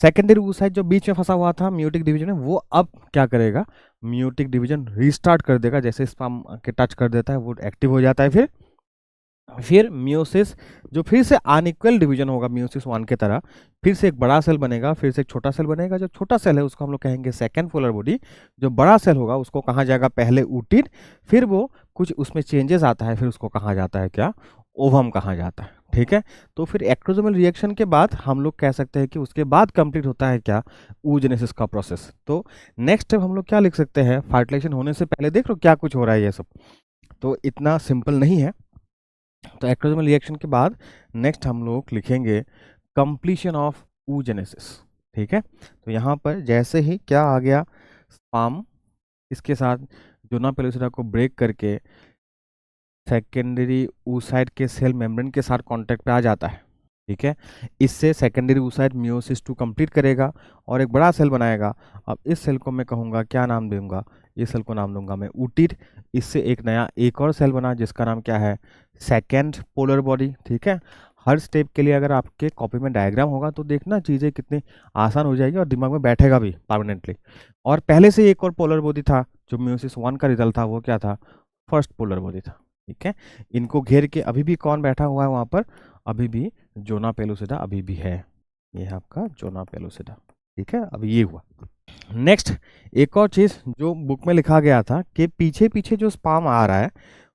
सेकेंडरी oocyte जो बीच में फंसा हुआ था मियोटिक डिवीजन में, वो अब क्या करेगा, मियोटिक डिवीजन रीस्टार्ट कर देगा। जैसे स्पर्म के टच कर देता है वो एक्टिव हो जाता है। फिर मियोसिस जो फिर से अनइक्वल डिवीजन होगा मियोसिस 1 के तरह, फिर से एक बड़ा सेल बनेगा, फिर से एक छोटा सेल बनेगा। जो छोटा सेल है उसको हम लोग कहेंगे सेकेंड पोलर बॉडी, जो बड़ा सेल होगा उसको कहा जाएगा पहले ऊटिड, फिर वो कुछ उसमें चेंजेस आता है, फिर उसको कहा जाता है क्या, ओवम कहा जाता है, ठीक है। तो फिर एक्रोसोमल रिएक्शन के बाद हम लोग कह सकते हैं कि उसके बाद कंप्लीट होता है क्या, oogenesis का प्रोसेस। तो नेक्स्ट स्टेप हम लोग क्या लिख सकते हैं, फर्टिलाइजेशन होने से पहले देख लो क्या कुछ हो रहा है ये सब, तो इतना सिंपल नहीं है। तो एक्रोसोमल रिएक्शन के बाद नेक्स्ट हम लोग लिखेंगे कंप्लीशन ऑफ oogenesis, ठीक है। तो यहाँ पर जैसे ही क्या आ गया, स्पर्म इसके साथ जोना पेलुसिडा को ब्रेक करके सेकेंडरी oocyte के सेल मेम्ब्रेन के साथ कांटेक्ट पे आ जाता है, ठीक है। इससे सेकेंडरी oocyte मियोसिस 2 कंप्लीट करेगा और एक बड़ा सेल बनाएगा। अब इस सेल को मैं कहूँगा, क्या नाम दूंगा, इस सेल को नाम दूंगा मैं ऊटिड। इससे एक नया एक और सेल बना जिसका नाम क्या है, सेकेंड पोलर बॉडी, ठीक है। हर स्टेप के लिए अगर आपके कॉपी में डायग्राम होगा तो देखना चीज़ें कितनी आसान हो जाएगी और दिमाग में बैठेगा भी परमानेंटली। और पहले से एक और पोलर बॉडी था, जो मियोसिस 1 का रिजल्ट था, वो क्या था, फर्स्ट पोलर बॉडी था, ठीक है। इनको घेर के अभी भी कौन बैठा हुआ है वहाँ पर, अभी भी जोना पेलुसिडा अभी भी है। ये है आपका जोना पेलुसिडा, ठीक है। अब ये हुआ। नेक्स्ट एक और चीज जो बुक में लिखा गया था कि पीछे पीछे जो स्पर्म आ रहा है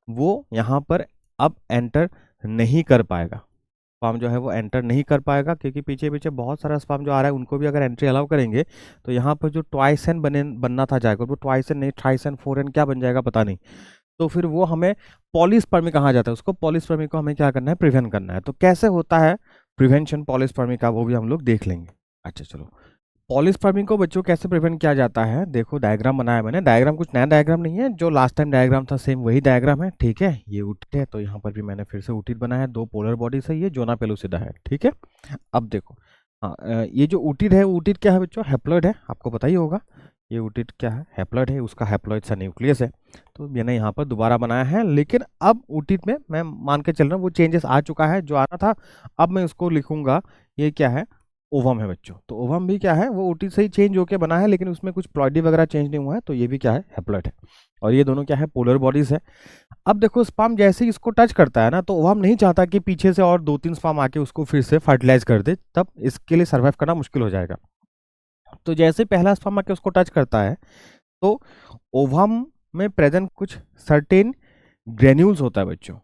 वो यहाँ पर अब एंटर नहीं कर पाएगा, स्पाम जो है वो एंटर नहीं कर पाएगा, क्योंकि पीछे पीछे बहुत सारा स्पाम जो आ रहा है उनको भी अगर एंट्री अलाउ करेंगे तो यहाँ पर जो ट्वाइस एन बनना था जाएगा वो ट्वाइस एन नहीं, थ्राइस एन, फोर एन क्या बन जाएगा पता नहीं। तो फिर वो हमें पॉलीस्पर्मी कहा जाता है, उसको पॉलीस्पर्मी को हमें क्या करना है, प्रिवेंट करना है। तो कैसे होता है प्रिवेंशन पॉलीस्पर्मी का, वो भी हम लोग देख लेंगे। अच्छा चलो, पॉलीस्पर्मी को बच्चों कैसे प्रिवेंट किया जाता है, देखो डायग्राम बनाया मैंने। डायग्राम कुछ नया डायग्राम नहीं है, जो लास्ट टाइम डायग्राम था सेम वही डायग्राम है, ठीक है। ये ऊटिड है तो यहाँ पर भी मैंने फिर से ऊटिड बनाया है, दो पोलर बॉडी से, ये जोना पेलुसिडा है, ठीक है। अब देखो, हाँ ये जो ऊटिड है, ऊटिड क्या है बच्चों, हैप्लॉइड है, आपको पता ही होगा। ये ऊटिड क्या है, हैप्लॉइड है, उसका हैप्लॉइड सा न्यूक्लियस है। तो मैंने यहाँ पर दोबारा बनाया है, लेकिन अब ऊटिड में मैं मान के चल रहा हूँ वो चेंजेस आ चुका है जो आना था। अब मैं उसको लिखूंगा, ये क्या है, ओवम है बच्चों। तो ओवम भी क्या है, वो ऊटिड से ही चेंज होके बना है, लेकिन उसमें कुछ प्लॉइडी वगैरह चेंज नहीं हुआ है, तो ये भी क्या है, हैप्लॉइड है। और ये दोनों क्या है, पोलर बॉडीज है। अब देखो स्पर्म जैसे ही इसको टच करता है ना, तो ओवम नहीं चाहता कि पीछे से और 2-3 स्पर्म आके उसको फिर से फर्टिलाइज कर दे, तब इसके लिए सर्वाइव करना मुश्किल हो जाएगा। तो जैसे पहला स्पर्म आके उसको टच करता है, तो ओवम में प्रेजेंट कुछ सर्टेन ग्रेन्यूल्स होता है बच्चों,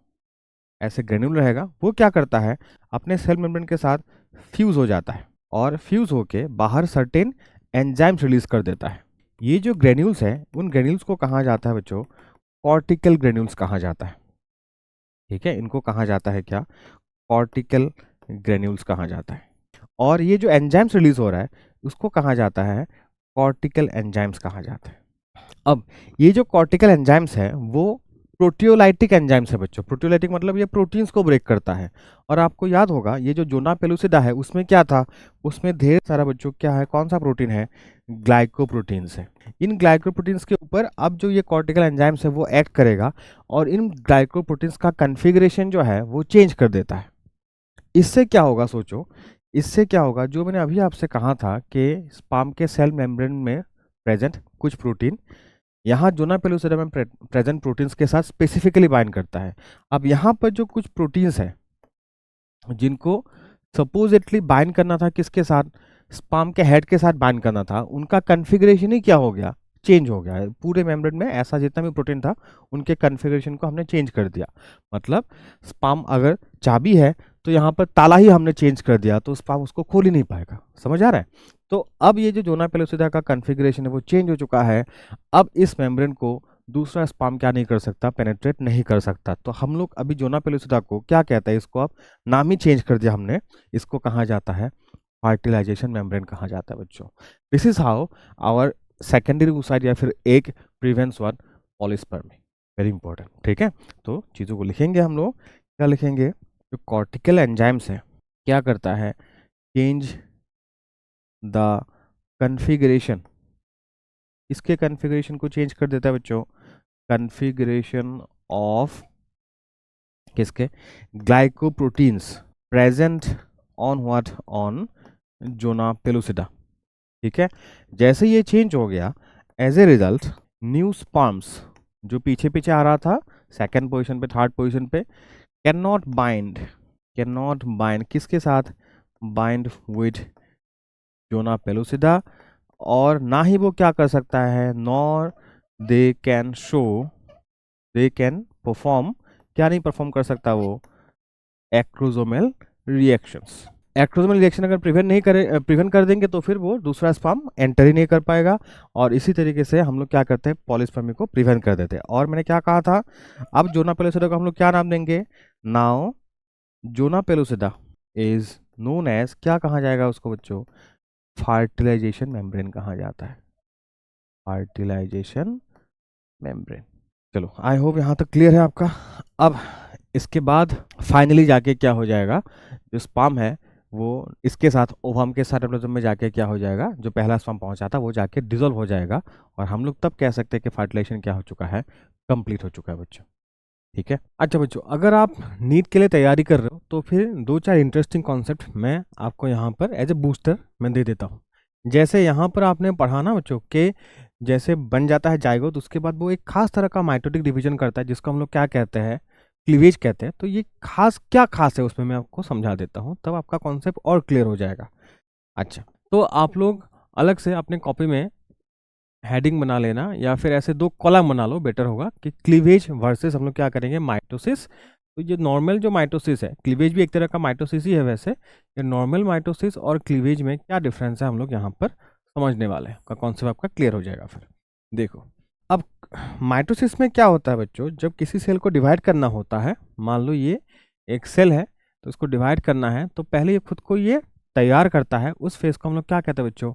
ऐसे ग्रेन्यूल रहेगा। वो क्या करता है, अपने सेल मेम्ब्रेन के साथ फ्यूज हो जाता है और फ्यूज होके बाहर सर्टेन एंजाइम्स रिलीज कर देता है। ये जो ग्रेन्यूल्स है, उन ग्रेन्यूल्स को कहा जाता है बच्चों, कॉर्टिकल ग्रेन्यूल्स कहा जाता है, ठीक है। इनको कहा जाता है क्या, कॉर्टिकल ग्रेन्यूल्स कहा जाता है। और ये जो एंजाइम्स रिलीज हो रहा है उसको कहा जाता है कॉर्टिकल एंजाइम्स कहा जाता है। अब ये जो कॉर्टिकल एंजाइम्स है वो प्रोटियोलाइटिक एंजाइम्स है बच्चों। प्रोटियोलाइटिक मतलब ये प्रोटीन्स को ब्रेक करता है। और आपको याद होगा ये जो जोना पेलुसिडा है उसमें क्या था, उसमें ढेर सारा बच्चों क्या है, कौन सा प्रोटीन है, ग्लाइकोप्रोटीन्स है। इन ग्लाइकोप्रोटीन्स के ऊपर अब जो ये कॉर्टिकल एंजाइम्स है वो एक्ट करेगा और इन ग्लाइकोप्रोटीन्स का कन्फिग्रेशन जो है वो चेंज कर देता है। इससे क्या होगा सोचो, इससे क्या होगा, जो मैंने अभी आपसे कहा था कि स्पर्म के सेल मेम्ब्रेन में प्रेजेंट कुछ प्रोटीन यहाँ जोना पेलुसिडा में प्रेजेंट प्रोटीन्स के साथ स्पेसिफिकली बाइंड करता है। अब यहाँ पर जो कुछ प्रोटीन्स हैं जिनको सपोजिटली बाइंड करना था किसके साथ, स्पर्म के हेड के साथ बाइंड करना था, उनका कन्फिग्रेशन ही क्या हो गया, चेंज हो गया है। पूरे मेम्ब्रेन में ऐसा जितना भी प्रोटीन था उनके कन्फिग्रेशन को हमने चेंज कर दिया। मतलब स्पर्म अगर चाबी है तो यहाँ पर ताला ही हमने चेंज कर दिया, तो स्पर्म उसको खोल ही नहीं पाएगा। समझ आ रहा है। तो अब ये जो जोना पेलुसिडा का कन्फिग्रेशन है वो चेंज हो चुका है। अब इस मेम्ब्रेन को दूसरा स्पर्म क्या नहीं कर सकता, पेनेट्रेट नहीं कर सकता। तो हम लोग अभी जोना पेलुसिडा को क्या कहता है, इसको अब नाम ही चेंज कर दिया हमने, इसको कहा जाता है फर्टिलाइजेशन मेम्ब्रेन कहा जाता है बच्चों। This is how our secondary oocyte या फिर egg prevents one polyspermy. Very important, ठीक है। तो चीज़ों को लिखेंगे हम लोग, क्या लिखेंगे, जो कॉर्टिकल एंजाइम्स है क्या करता है, चेंज द कन्फिगरेशन, इसके कन्फिगरेशन को चेंज कर देता है बच्चों, कन्फिगरेशन ऑफ किसके, glycoproteins present on what, on zona pellucida, ठीक है। जैसे ये चेंज हो गया, as a result new sperms जो पीछे पीछे आ रहा था सेकंड पोजीशन पे, थर्ड पोजीशन पे, कैन नॉट बाइंड किसके साथ, बाइंड विद जोना पेलुसिडा, और ना ही वो क्या कर सकता है, नॉर दे कैन परफॉर्म, क्या नहीं परफॉर्म कर सकता वो, एक्रोसोमल रिएक्शंस। एक्रोसोमल रिएक्शन अगर प्रिवेंट कर देंगे तो फिर वो दूसरा स्पर्म एंटर ही नहीं कर पाएगा। और इसी तरीके से हम लोग क्या करते हैं, पॉलीस्पर्मी को प्रिवेंट कर देते हैं। और मैंने क्या कहा था, अब जोना पेलुसिडा को हम लोग क्या नाम देंगे, now zona pellucida is known as, क्या कहा जाएगा उसको बच्चों, फर्टिलाइजेशन मेम्ब्रेन कहा जाता है, फर्टिलाइजेशन मेम्ब्रेन। चलो आई होप यहाँ तक क्लियर है आपका। अब इसके बाद फाइनली जाके क्या हो जाएगा, जो स्पर्म है वो इसके साथ ओवम के साइटोप्लाज्म में जाके क्या हो जाएगा, जो पहला स्पर्म पहुंचा था वो जाके डिसॉल्व हो जाएगा। और हम लोग तब कह सकते हैं कि फर्टिलाइजेशन क्या हो चुका है, कंप्लीट हो चुका है बच्चों, ठीक है। अच्छा बच्चों, अगर आप नीट के लिए तैयारी कर रहे हो तो फिर 2-4 इंटरेस्टिंग कॉन्सेप्ट मैं आपको यहाँ पर एज ए बूस्टर मैं दे देता हूँ। जैसे यहाँ पर आपने पढ़ा ना बच्चों के, जैसे बन जाता है जाइगोट, उसके बाद वो एक खास तरह का माइटोटिक डिवीजन करता है जिसको हम लोग क्या कहते हैं, क्लीवेज कहते हैं। तो ये खास क्या खास है उसमें मैं आपको समझा देता हूँ, तब आपका कॉन्सेप्ट और क्लियर हो जाएगा। अच्छा, तो आप लोग अलग से अपने कॉपी में हेडिंग बना लेना, या फिर ऐसे 2 कॉलम बना लो, बेटर होगा कि क्लीवेज वर्सेस हम लोग क्या करेंगे, माइटोसिस तो ये नॉर्मल जो माइटोसिस है, क्लीवेज भी एक तरह का माइटोसिस ही है वैसे, ये नॉर्मल माइटोसिस और क्लीवेज में क्या डिफरेंस है हम लोग यहाँ पर समझने वाले हैं, का कॉन्सेप्ट आपका क्लियर हो जाएगा। फिर देखो, अब माइटोसिस में क्या होता है बच्चों, जब किसी सेल को डिवाइड करना होता है, मान लो ये एक सेल है तो इसको डिवाइड करना है, तो पहले ये खुद को ये तैयार करता है, उस फेज को हम लोग क्या कहते हैं बच्चों,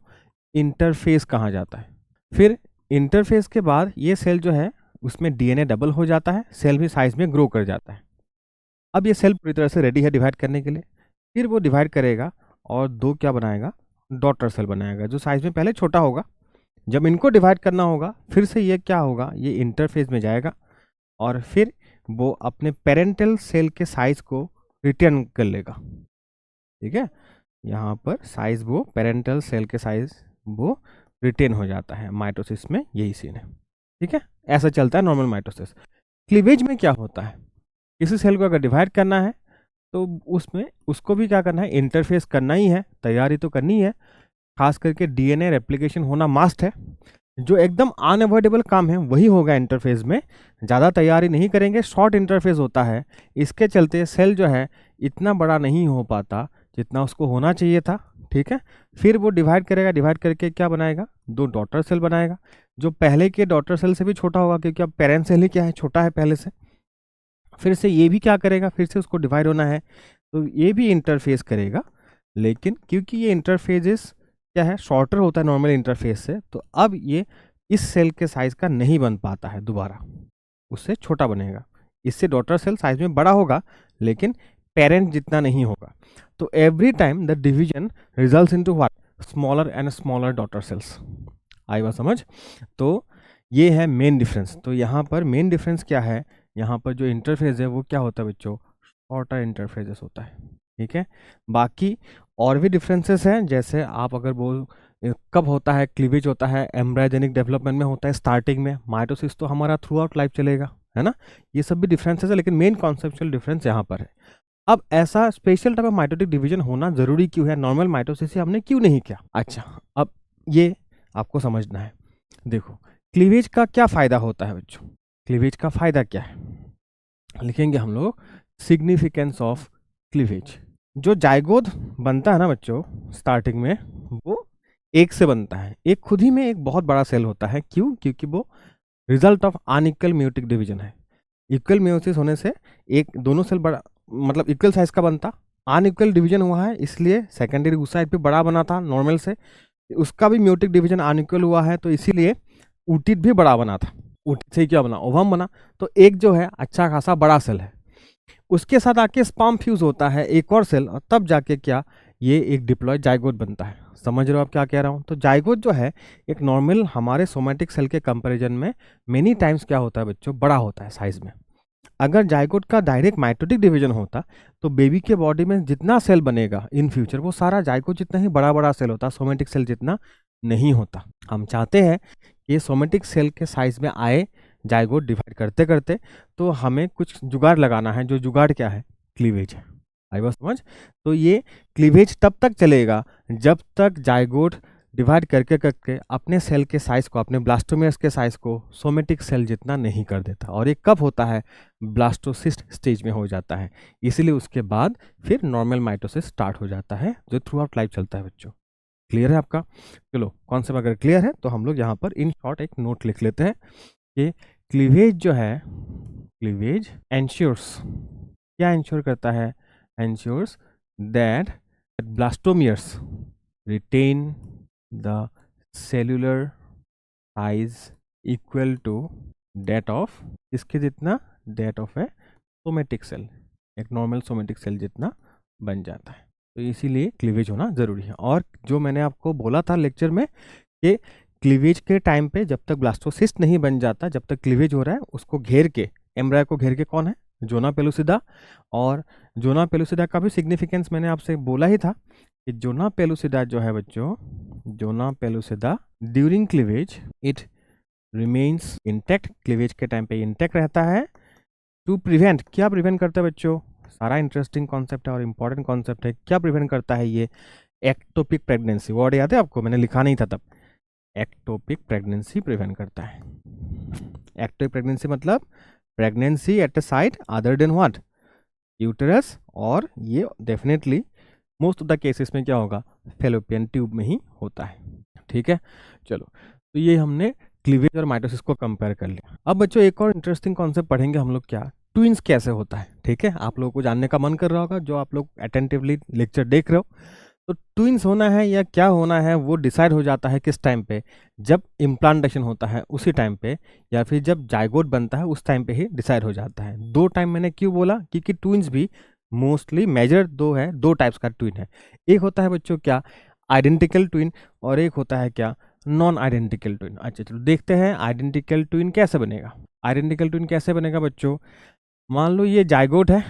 इंटरफेस कहा जाता है। फिर इंटरफेस के बाद ये सेल जो है उसमें डीएनए डबल हो जाता है, सेल भी साइज में ग्रो कर जाता है। अब ये सेल पूरी तरह से रेडी है डिवाइड करने के लिए। फिर वो डिवाइड करेगा और दो क्या बनाएगा, डॉटर सेल बनाएगा, जो साइज में पहले छोटा होगा। जब इनको डिवाइड करना होगा फिर से ये क्या होगा, ये इंटरफेस में जाएगा और फिर वो अपने पेरेंटल सेल के साइज को रिटर्न कर लेगा। ठीक है, यहाँ पर साइज वो पेरेंटल सेल के साइज वो रिटेन हो जाता है। माइटोसिस में यही सीन है। ठीक है, ऐसा चलता है नॉर्मल माइटोसिस। क्लीवेज में क्या होता है, किसी सेल को अगर डिवाइड करना है तो उसमें उसको भी क्या करना है, इंटरफेस करना ही है, तैयारी तो करनी है। खास करके डीएनए रेप्लिकेशन होना मस्ट है, जो एकदम अनअवॉइडेबल काम है वही होगा इंटरफेस में। ज़्यादा तैयारी नहीं करेंगे, शॉर्ट इंटरफेस होता है, इसके चलते सेल जो है इतना बड़ा नहीं हो पाता जितना उसको होना चाहिए था। ठीक है, फिर वो डिवाइड करेगा, डिवाइड करके क्या बनाएगा, दो डॉटर सेल बनाएगा, जो पहले के डॉटर सेल से भी छोटा होगा, क्योंकि अब पेरेंट सेल ही क्या है, छोटा है पहले से। फिर से ये भी क्या करेगा, फिर से उसको डिवाइड होना है तो ये भी इंटरफेस करेगा, लेकिन क्योंकि ये इंटरफेजेस क्या है, शॉर्टर होता है नॉर्मल इंटरफेस से, तो अब ये इस सेल के साइज का नहीं बन पाता है, दोबारा उससे छोटा बनेगा। इससे डॉटर सेल साइज में बड़ा होगा लेकिन पेरेंट जितना नहीं होगा। तो every time the division results into what, smaller and smaller daughter cells. आई बात समझ? तो ये है मेन डिफरेंस। तो यहाँ पर मेन डिफरेंस क्या है, यहाँ पर जो इंटरफेस है वो क्या होता है बच्चों, शॉर्टर इंटरफेसेस होता है। ठीक है, बाकी और भी डिफरेंसेस हैं, जैसे आप अगर बोल कब होता है क्लीवेज, होता है एम्ब्रायोजेनिक डेवलपमेंट में होता है, स्टार्टिंग में। माइटोसिस तो हमारा थ्रू आउट लाइफ चलेगा, है ना। ये सब भी डिफरेंसेस है, लेकिन मेन कॉन्सेप्चुअल डिफरेंस यहाँ पर है। अब ऐसा special type of mitotic division होना जरूरी क्यों है, नॉर्मल माइटोसिस से हमने क्यों नहीं किया। अच्छा, अब ये आपको समझना है। देखो, क्लीवेज का क्या फायदा होता है बच्चों, क्लीवेज का फायदा क्या है, लिखेंगे हम लोग सिग्निफिकेंस ऑफ क्लीवेज। जो जाइगोट बनता है ना बच्चों स्टार्टिंग में, वो एक से बनता है, एक खुद ही में एक बहुत बड़ा सेल होता है। क्यों, क्योंकि वो result of unequal meiotic division है। इक्वल म्यूसिस होने से एक दोनों सेल बड़ा, मतलब इक्वल साइज का बनता, अनइक्वल डिवीजन हुआ है इसलिए सेकेंडरी उस साइड पे बड़ा बना था नॉर्मल से, उसका भी म्यूटिक डिवीजन अनइक्वल हुआ है तो इसीलिए ऊटिट भी बड़ा बना था। ऊटिट से क्या बना, ओवम बना। तो एक जो है अच्छा खासा बड़ा सेल है, उसके साथ आके स्पर्म फ्यूज होता है एक और सेल, और तब जाके क्या, ये एक डिप्लॉयड जाइगोट बनता है। समझ रहे हो आप क्या कह रहा हूँ। तो जाइगोट जो है एक नॉर्मल हमारे सोमेटिक सेल के कंपैरिजन में मेनी टाइम्स क्या होता है बच्चों, बड़ा होता है साइज में। अगर जाइगोट का डायरेक्ट माइटोटिक डिवीजन होता तो बेबी के बॉडी में जितना सेल बनेगा इन फ्यूचर, वो सारा जाइगोट जितना ही बड़ा बड़ा सेल होता, सोमेटिक सेल जितना नहीं होता। हम चाहते हैं कि सोमेटिक सेल के साइज में आए जाइगोट डिवाइड करते करते, तो हमें कुछ जुगाड़ लगाना है। जो जुगाड़ क्या है, क्लीवेज है। आई बात समझ? तो ये क्लीवेज तब तक चलेगा जब तक जाइगोट डिवाइड करके करके अपने सेल के साइज को, अपने ब्लास्टोमेयर्स के साइज को सोमेटिक सेल जितना नहीं कर देता। और ये कब होता है, ब्लास्टोसिस्ट स्टेज में हो जाता है। इसीलिए उसके बाद फिर नॉर्मल माइटोसिस स्टार्ट हो जाता है, जो थ्रू आउट लाइफ चलता है बच्चों। क्लियर है आपका? चलो, कॉन्सेप्ट अगर क्लियर है तो हम लोग यहाँ पर इन शॉर्ट एक नोट लिख लेते हैं कि क्लीवेज जो है, क्लीवेज एंश्योर्स, क्या एंश्योर करता है, ensures that blastomeres retain the cellular size equal to that of, इसके जितना, that of a somatic cell, एक नॉर्मल सोमेटिक सेल जितना बन जाता है। तो इसीलिए क्लीवेज होना जरूरी है। और जो मैंने आपको बोला था लेक्चर में कि क्लीवेज के टाइम पे जब तक ब्लास्टोसिस्ट नहीं बन जाता, जब तक क्लीवेज हो रहा है, उसको घेर के, एम्ब्रायो को घेर के कौन है, जोना पेलुसिडा। और जोना पेलुसिडा का भी सिग्निफिकेंस मैंने आपसे बोला ही था कि जोना पेलुसिडा जो है बच्चों, zona pellucida during cleavage it remains intact, cleavage के टाइम पे इंटैक्ट रहता है। टू प्रिवेंट, क्या प्रिवेंट करता है बच्चों, सारा इंटरेस्टिंग कॉन्सेप्ट है और इंपॉर्टेंट कॉन्सेप्ट है। क्या प्रिवेंट करता है ये, एक्टोपिक प्रेगनेंसी। वर्ड याद है आपको, मैंने लिखा नहीं था तब। एक्टोपिक प्रेगनेंसी प्रिवेंट करता है। एक्टोपिक प्रेगनेंसी मतलब pregnancy at a site other than what, uterus, और ये definitely most of the cases में क्या होगा, फेलोपियन ट्यूब में ही होता है। ठीक है, चलो, तो ये हमने क्लीवेज और माइटोसिस को कंपेयर कर लिया। अब बच्चों एक और इंटरेस्टिंग कॉन्सेप्ट पढ़ेंगे हम लोग, क्या ट्विंस कैसे होता है। ठीक है, आप लोगों को जानने का मन कर रहा होगा जो आप लोग अटेंटिवली लेक्चर देख रहे हो। तो ट्विंस होना है या क्या होना है वो डिसाइड हो जाता है किस टाइम पे, जब इम्प्लांटेशन होता है उसी टाइम पे, या फिर जब जाइगोट बनता है उस टाइम पे ही डिसाइड हो जाता है। दो टाइम मैंने क्यों बोला, क्योंकि ट्विंस भी मोस्टली मेजर दो है, दो टाइप्स का ट्विन है। एक होता है बच्चों क्या, आइडेंटिकल ट्विन, और एक होता है क्या, नॉन आइडेंटिकल ट्विन। अच्छा चलो देखते हैं आइडेंटिकल ट्विन कैसे बनेगा। आइडेंटिकल ट्विन कैसे बनेगा बच्चों, मान लो ये जाइगोट है,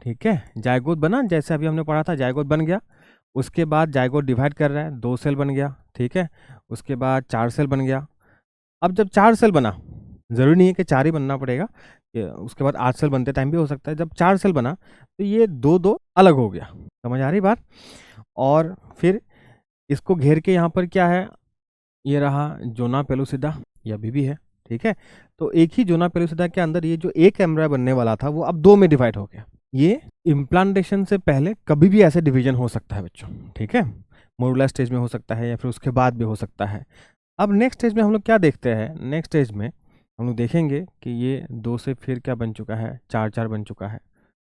ठीक है, जाइगोट बना, जैसे अभी हमने पढ़ा था, जाइगोट बन गया, उसके बाद जाइगोट डिवाइड कर रहा है, 2 सेल बन गया, ठीक है, उसके बाद 4 सेल बन गया। अब जब 4 सेल बना, ज़रूरी नहीं है कि 4 ही बनना पड़ेगा, उसके बाद 8 सेल बनते टाइम भी हो सकता है। जब 4 सेल बना तो ये दो अलग हो गया, समझ आ रही बात। और फिर इसको घेर के यहाँ पर क्या है, ये रहा जोना पेलुसिडा, ये अभी भी है, ठीक है। तो एक ही जोना पेलुसिडा के अंदर ये जो एक एम्ब्रॉय बनने वाला था वो अब 2 में डिवाइड हो गया। ये इम्प्लांटेशन से पहले कभी भी ऐसे डिवीजन हो सकता है बच्चों, ठीक है, मोरुला स्टेज में हो सकता है या फिर उसके बाद भी हो सकता है। अब नेक्स्ट स्टेज में हम लोग क्या देखते हैं, नेक्स्ट स्टेज में हम लोग देखेंगे कि ये 2 से फिर क्या बन चुका है, 4 बन चुका है,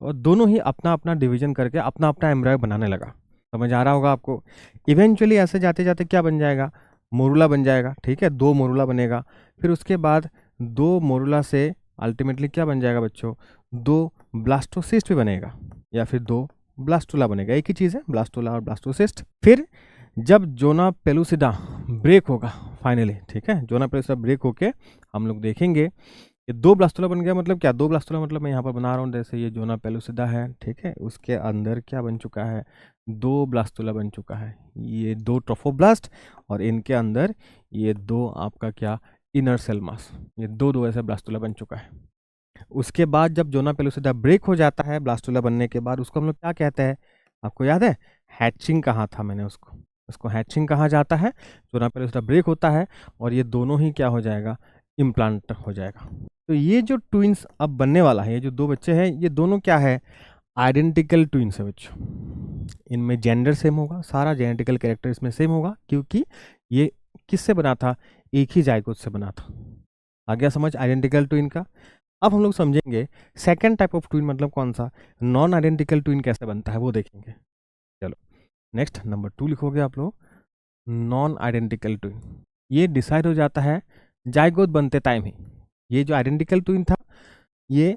और दोनों ही अपना अपना डिवीजन करके अपना अपना एम्ब्रॉय बनाने लगा। समझ आ रहा होगा आपको। इवेंचुअली ऐसे जाते जाते क्या बन जाएगा, मोरुला बन जाएगा, ठीक है, 2 मोरुला बनेगा। फिर उसके बाद 2 मोरुला से अल्टीमेटली क्या बन जाएगा बच्चों, 2 ब्लास्टोसिस्ट भी बनेगा, या फिर 2 ब्लास्टुला बनेगा, एक ही चीज़ है, ब्लास्टुला और ब्लास्टोसिस्ट। फिर जब जोना पेलुसिडा ब्रेक होगा फाइनली, ठीक है, जोना पेलुसिडा ब्रेक होके हम लोग देखेंगे कि 2 ब्लास्टुला बन गया। मतलब क्या 2 ब्लास्टुला, मतलब मैं यहाँ पर बना रहा हूँ, जैसे ये जोना पेलुसिडा है, ठीक है, उसके अंदर क्या बन चुका है, 2 ब्लास्टुला बन चुका है, ये 2 ट्रोफोब्लास्ट, और इनके अंदर ये 2 आपका क्या, इनर सेल मास, ये 2 ऐसे ब्लास्टुला बन चुका है। उसके बाद जब जोना पेलुसिडा ब्रेक हो जाता है ब्लास्टुला बनने के बाद, उसको हम लोग क्या कहते हैं, आपको याद है, हैचिंग कहा था मैंने उसको हैचिंग कहा जाता है। जोना पेलुसिडा ब्रेक होता है और ये दोनों ही क्या हो जाएगा, इम्प्लांट हो जाएगा। तो ये जो ट्विंस अब बनने वाला है, ये जो 2 बच्चे हैं, ये दोनों क्या है, आइडेंटिकल ट्विंस है बच्चों। इनमें जेंडर सेम होगा, सारा जेनेटिकल कैरेक्टर इसमें सेम होगा, क्योंकि ये किससे बना था, एक ही जाइगोट से बना था। आ गया समझ आइडेंटिकल ट्विन का। अब हम लोग समझेंगे सेकेंड टाइप ऑफ ट्विन मतलब कौन सा, नॉन आइडेंटिकल ट्विन कैसे बनता है वो देखेंगे। चलो नेक्स्ट नंबर 2 लिखोगे आप लोग, नॉन आइडेंटिकल ट्विन। ये डिसाइड हो जाता है जाइगोट बनते टाइम ही। ये जो आइडेंटिकल ट्विन था ये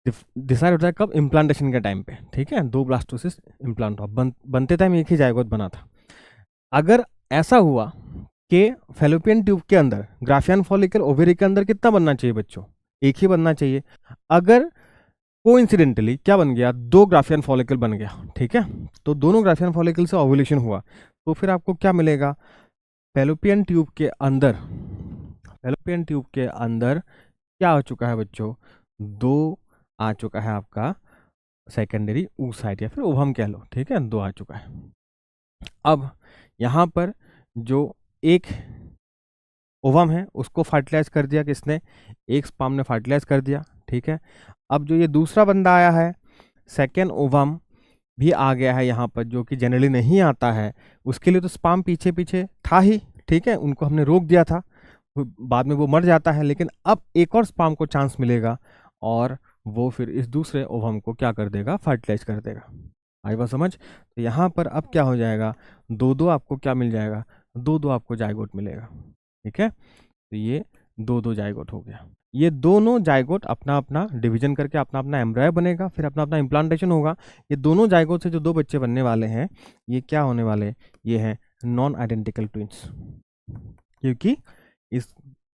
डिसाइड होता है कब, इम्प्लांटेशन के टाइम पे, ठीक है, 2 ब्लास्टोसिस इम्प्लांट हुआ, बनते टाइम एक ही जाइगोट बना था। अगर ऐसा हुआ कि फैलोपियन ट्यूब के अंदर ग्राफियन फॉलिकल ओवेरी के अंदर कितना बनना चाहिए बच्चों, एक ही बनना चाहिए। अगर कोइंसिडेंटली क्या बन गया, 2 ग्राफियन फॉलिकल बन गया, ठीक है, तो दोनों ग्राफियन फॉलिकल से ओव्यूलेशन हुआ, तो फिर आपको क्या मिलेगा, फैलोपियन ट्यूब के अंदर क्या हो चुका है बच्चों, 2 आ चुका है आपका सेकेंडरी oocyte या फिर ओवम कह लो, ठीक है, 2 आ चुका है। अब यहाँ पर जो एक ओवम है उसको फर्टिलाइज कर दिया किसने, एक स्पर्म ने फर्टिलाइज कर दिया, ठीक है। अब जो ये दूसरा बंदा आया है, सेकेंड ओवम भी आ गया है यहाँ पर, जो कि जनरली नहीं आता है, उसके लिए तो स्पर्म पीछे पीछे था ही, ठीक है, उनको हमने रोक दिया था, बाद में वो मर जाता है, लेकिन अब एक और स्पर्म को चांस मिलेगा और वो फिर इस दूसरे ओवम को क्या कर देगा, फर्टिलाइज कर देगा। आई बात समझ। तो यहाँ पर अब क्या हो जाएगा, 2 आपको क्या मिल जाएगा, 2 आपको जाइगोट मिलेगा, ठीक है। तो ये 2 जाइगोट हो गया। ये दोनों जाइगोट अपना अपना डिवीजन करके अपना अपना एम्ब्रॉय बनेगा, फिर अपना अपना इम्प्लांटेशन होगा। ये दोनों जाइगोट से जो 2 बच्चे बनने वाले हैं, ये क्या होने वाले, ये हैं नॉन आइडेंटिकल ट्विंस, क्योंकि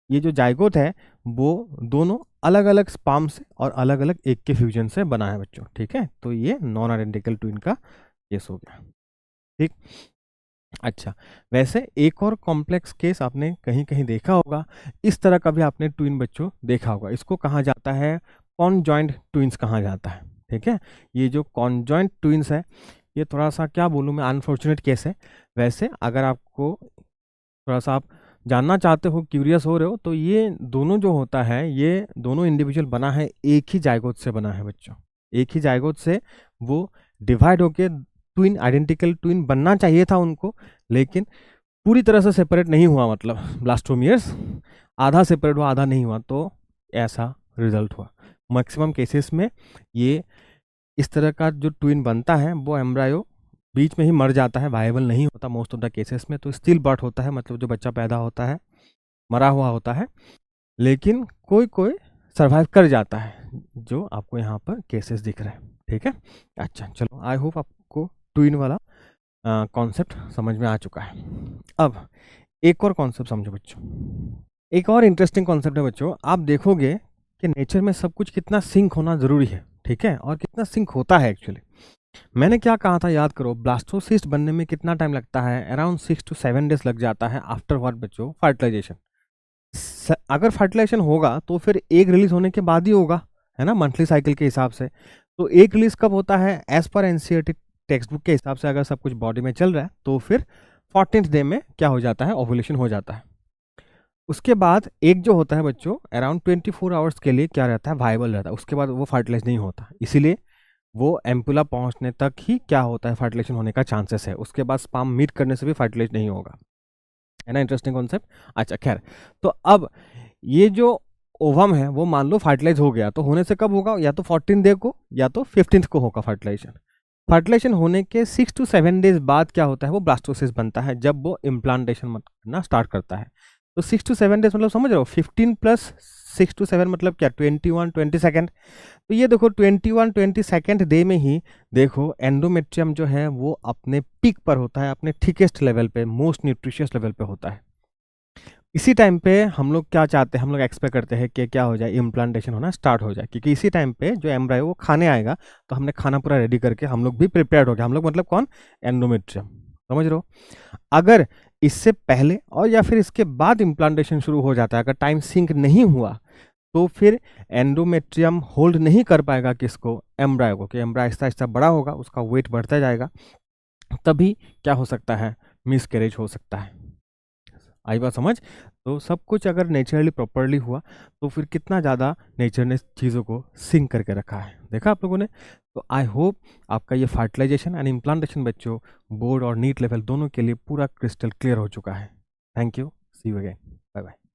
ये जो जाइगोट है वो दोनों अलग अलग स्पर्म से और अलग अलग एग के फ्यूजन से बना है बच्चों, ठीक है। तो ये नॉन आइडेंटिकल ट्विन का केस हो गया, ठीक। अच्छा, वैसे एक और कॉम्प्लेक्स केस आपने कहीं कहीं देखा होगा, इस तरह का भी आपने ट्विन बच्चों देखा होगा, इसको कहा जाता है कॉन्जॉइंट ट्विंस कहा जाता है, ठीक है। ये जो कॉन्जॉइंट ट्विंस है, ये थोड़ा सा क्या बोलूँ मैं, अनफॉर्चुनेट केस है। वैसे अगर आपको थोड़ा सा आप जानना चाहते हो, क्यूरियस हो रहे हो, तो ये दोनों जो होता है, ये दोनों इंडिविजुअल बना है एक ही जाइगोट से बना है बच्चों, एक ही जायगोट से वो डिवाइड होके ट्विन, आइडेंटिकल ट्विन बनना चाहिए था उनको, लेकिन पूरी तरह से सेपरेट नहीं हुआ, मतलब ब्लास्टोमियर्स आधा सेपरेट हुआ आधा नहीं हुआ, तो ऐसा रिजल्ट हुआ। मैक्सिमम केसेस में ये इस तरह का जो ट्विन बनता है वो एम्ब्रायो बीच में ही मर जाता है, वायबल नहीं होता मोस्ट ऑफ द केसेस में। तो स्टिल बर्थ होता है, मतलब जो बच्चा पैदा होता है मरा हुआ होता है, लेकिन कोई कोई सर्वाइव कर जाता है, जो आपको यहाँ पर केसेस दिख रहे हैं। ठीक है, अच्छा चलो, आई होप आपको ट्विन वाला कॉन्सेप्ट समझ में आ चुका है। अब एक और कॉन्सेप्ट समझो बच्चों, एक और इंटरेस्टिंग कॉन्सेप्ट है बच्चों। आप देखोगे कि नेचर में सब कुछ कितना सिंक होना ज़रूरी है, ठीक है, और कितना सिंक होता है एक्चुअली। मैंने क्या कहा था याद करो, ब्लास्टोसिस्ट बनने में कितना टाइम लगता है, अराउंड 6 to 7 डेज लग जाता है। आफ्टर व्हाट बच्चों, फर्टिलाइजेशन। अगर फर्टिलाइजेशन होगा तो फिर एग रिलीज होने के बाद ही होगा, है ना, मंथली साइकिल के हिसाब से। तो एग रिलीज कब होता है, as per NCERT text book के हिसाब से, अगर सब कुछ बॉडी में चल रहा है तो फिर 14th डे में क्या हो जाता है, ओव्यूलेशन हो जाता है। उसके बाद एग जो होता है बच्चों अराउंड 24 आवर्स के लिए क्या रहता है, वायबल रहता है। उसके बाद वो फर्टिलाइज नहीं होता, इसीलिए वो एम्पुला पहुंचने तक ही क्या होता है, फर्टिलाइजेशन होने का चांसेस है। उसके बाद स्पर्म मीट करने से भी फर्टिलाइज नहीं होगा, है ना, इंटरेस्टिंग कॉन्सेप्ट। अच्छा खैर, तो अब ये जो ओवम है वो मान लो फर्टिलाइज हो गया, तो होने से कब होगा, या तो 14 डे को या तो 15th को होगा फर्टिलाइजेशन। फर्टिलाइजेशन होने के 6 to 7 डेज बाद क्या होता है, वो ब्लास्टोसिस बनता है, जब वो इम्प्लांटेशन करना स्टार्ट करता है। तो 6 to 7 डेज मतलब समझ रहे हो, 15 + 6 to 7 मतलब क्या, 21 22 तो ये देखो 21 22 डे में ही देखो एंडोमेट्रियम जो है वो अपने पीक पर होता है, अपने थिकेस्ट लेवल पे, मोस्ट न्यूट्रिशियस लेवल पे होता है। इसी टाइम पे हम लोग क्या चाहते हैं, हम लोग एक्सपेक्ट करते हैं कि क्या हो जाए, इम्प्लांटेशन होना स्टार्ट हो जाए, क्योंकि इसी टाइम पे जो एम्ब्रायो वो खाने आएगा, तो हमने खाना पूरा रेडी करके हम लोग भी प्रिपेयर्ड हो गया। हम लोग मतलब कौन, एंडोमेट्रियम, समझ रहे हो। अगर इससे पहले और या फिर इसके बाद इम्प्लांटेशन शुरू हो जाता है, अगर टाइम सिंक नहीं हुआ, तो फिर एंडोमेट्रियम होल्ड नहीं कर पाएगा किसको, एम्ब्रायो को, कि एम्ब्रायो आहिस्ता आहिस्ता बड़ा होगा, उसका वेट बढ़ता जाएगा, तभी क्या हो सकता है, मिसकैरेज हो सकता है। आई बात समझ। तो सब कुछ अगर नेचुरली प्रॉपरली हुआ तो फिर कितना ज़्यादा नेचर ने चीज़ों को सिंक करके रखा है, देखा आप लोगों ने। तो आई होप आपका ये फर्टिलाइजेशन एंड इम्प्लांटेशन बच्चों बोर्ड और नीट लेवल दोनों के लिए पूरा क्रिस्टल क्लियर हो चुका है। Thank you, see you again, bye bye.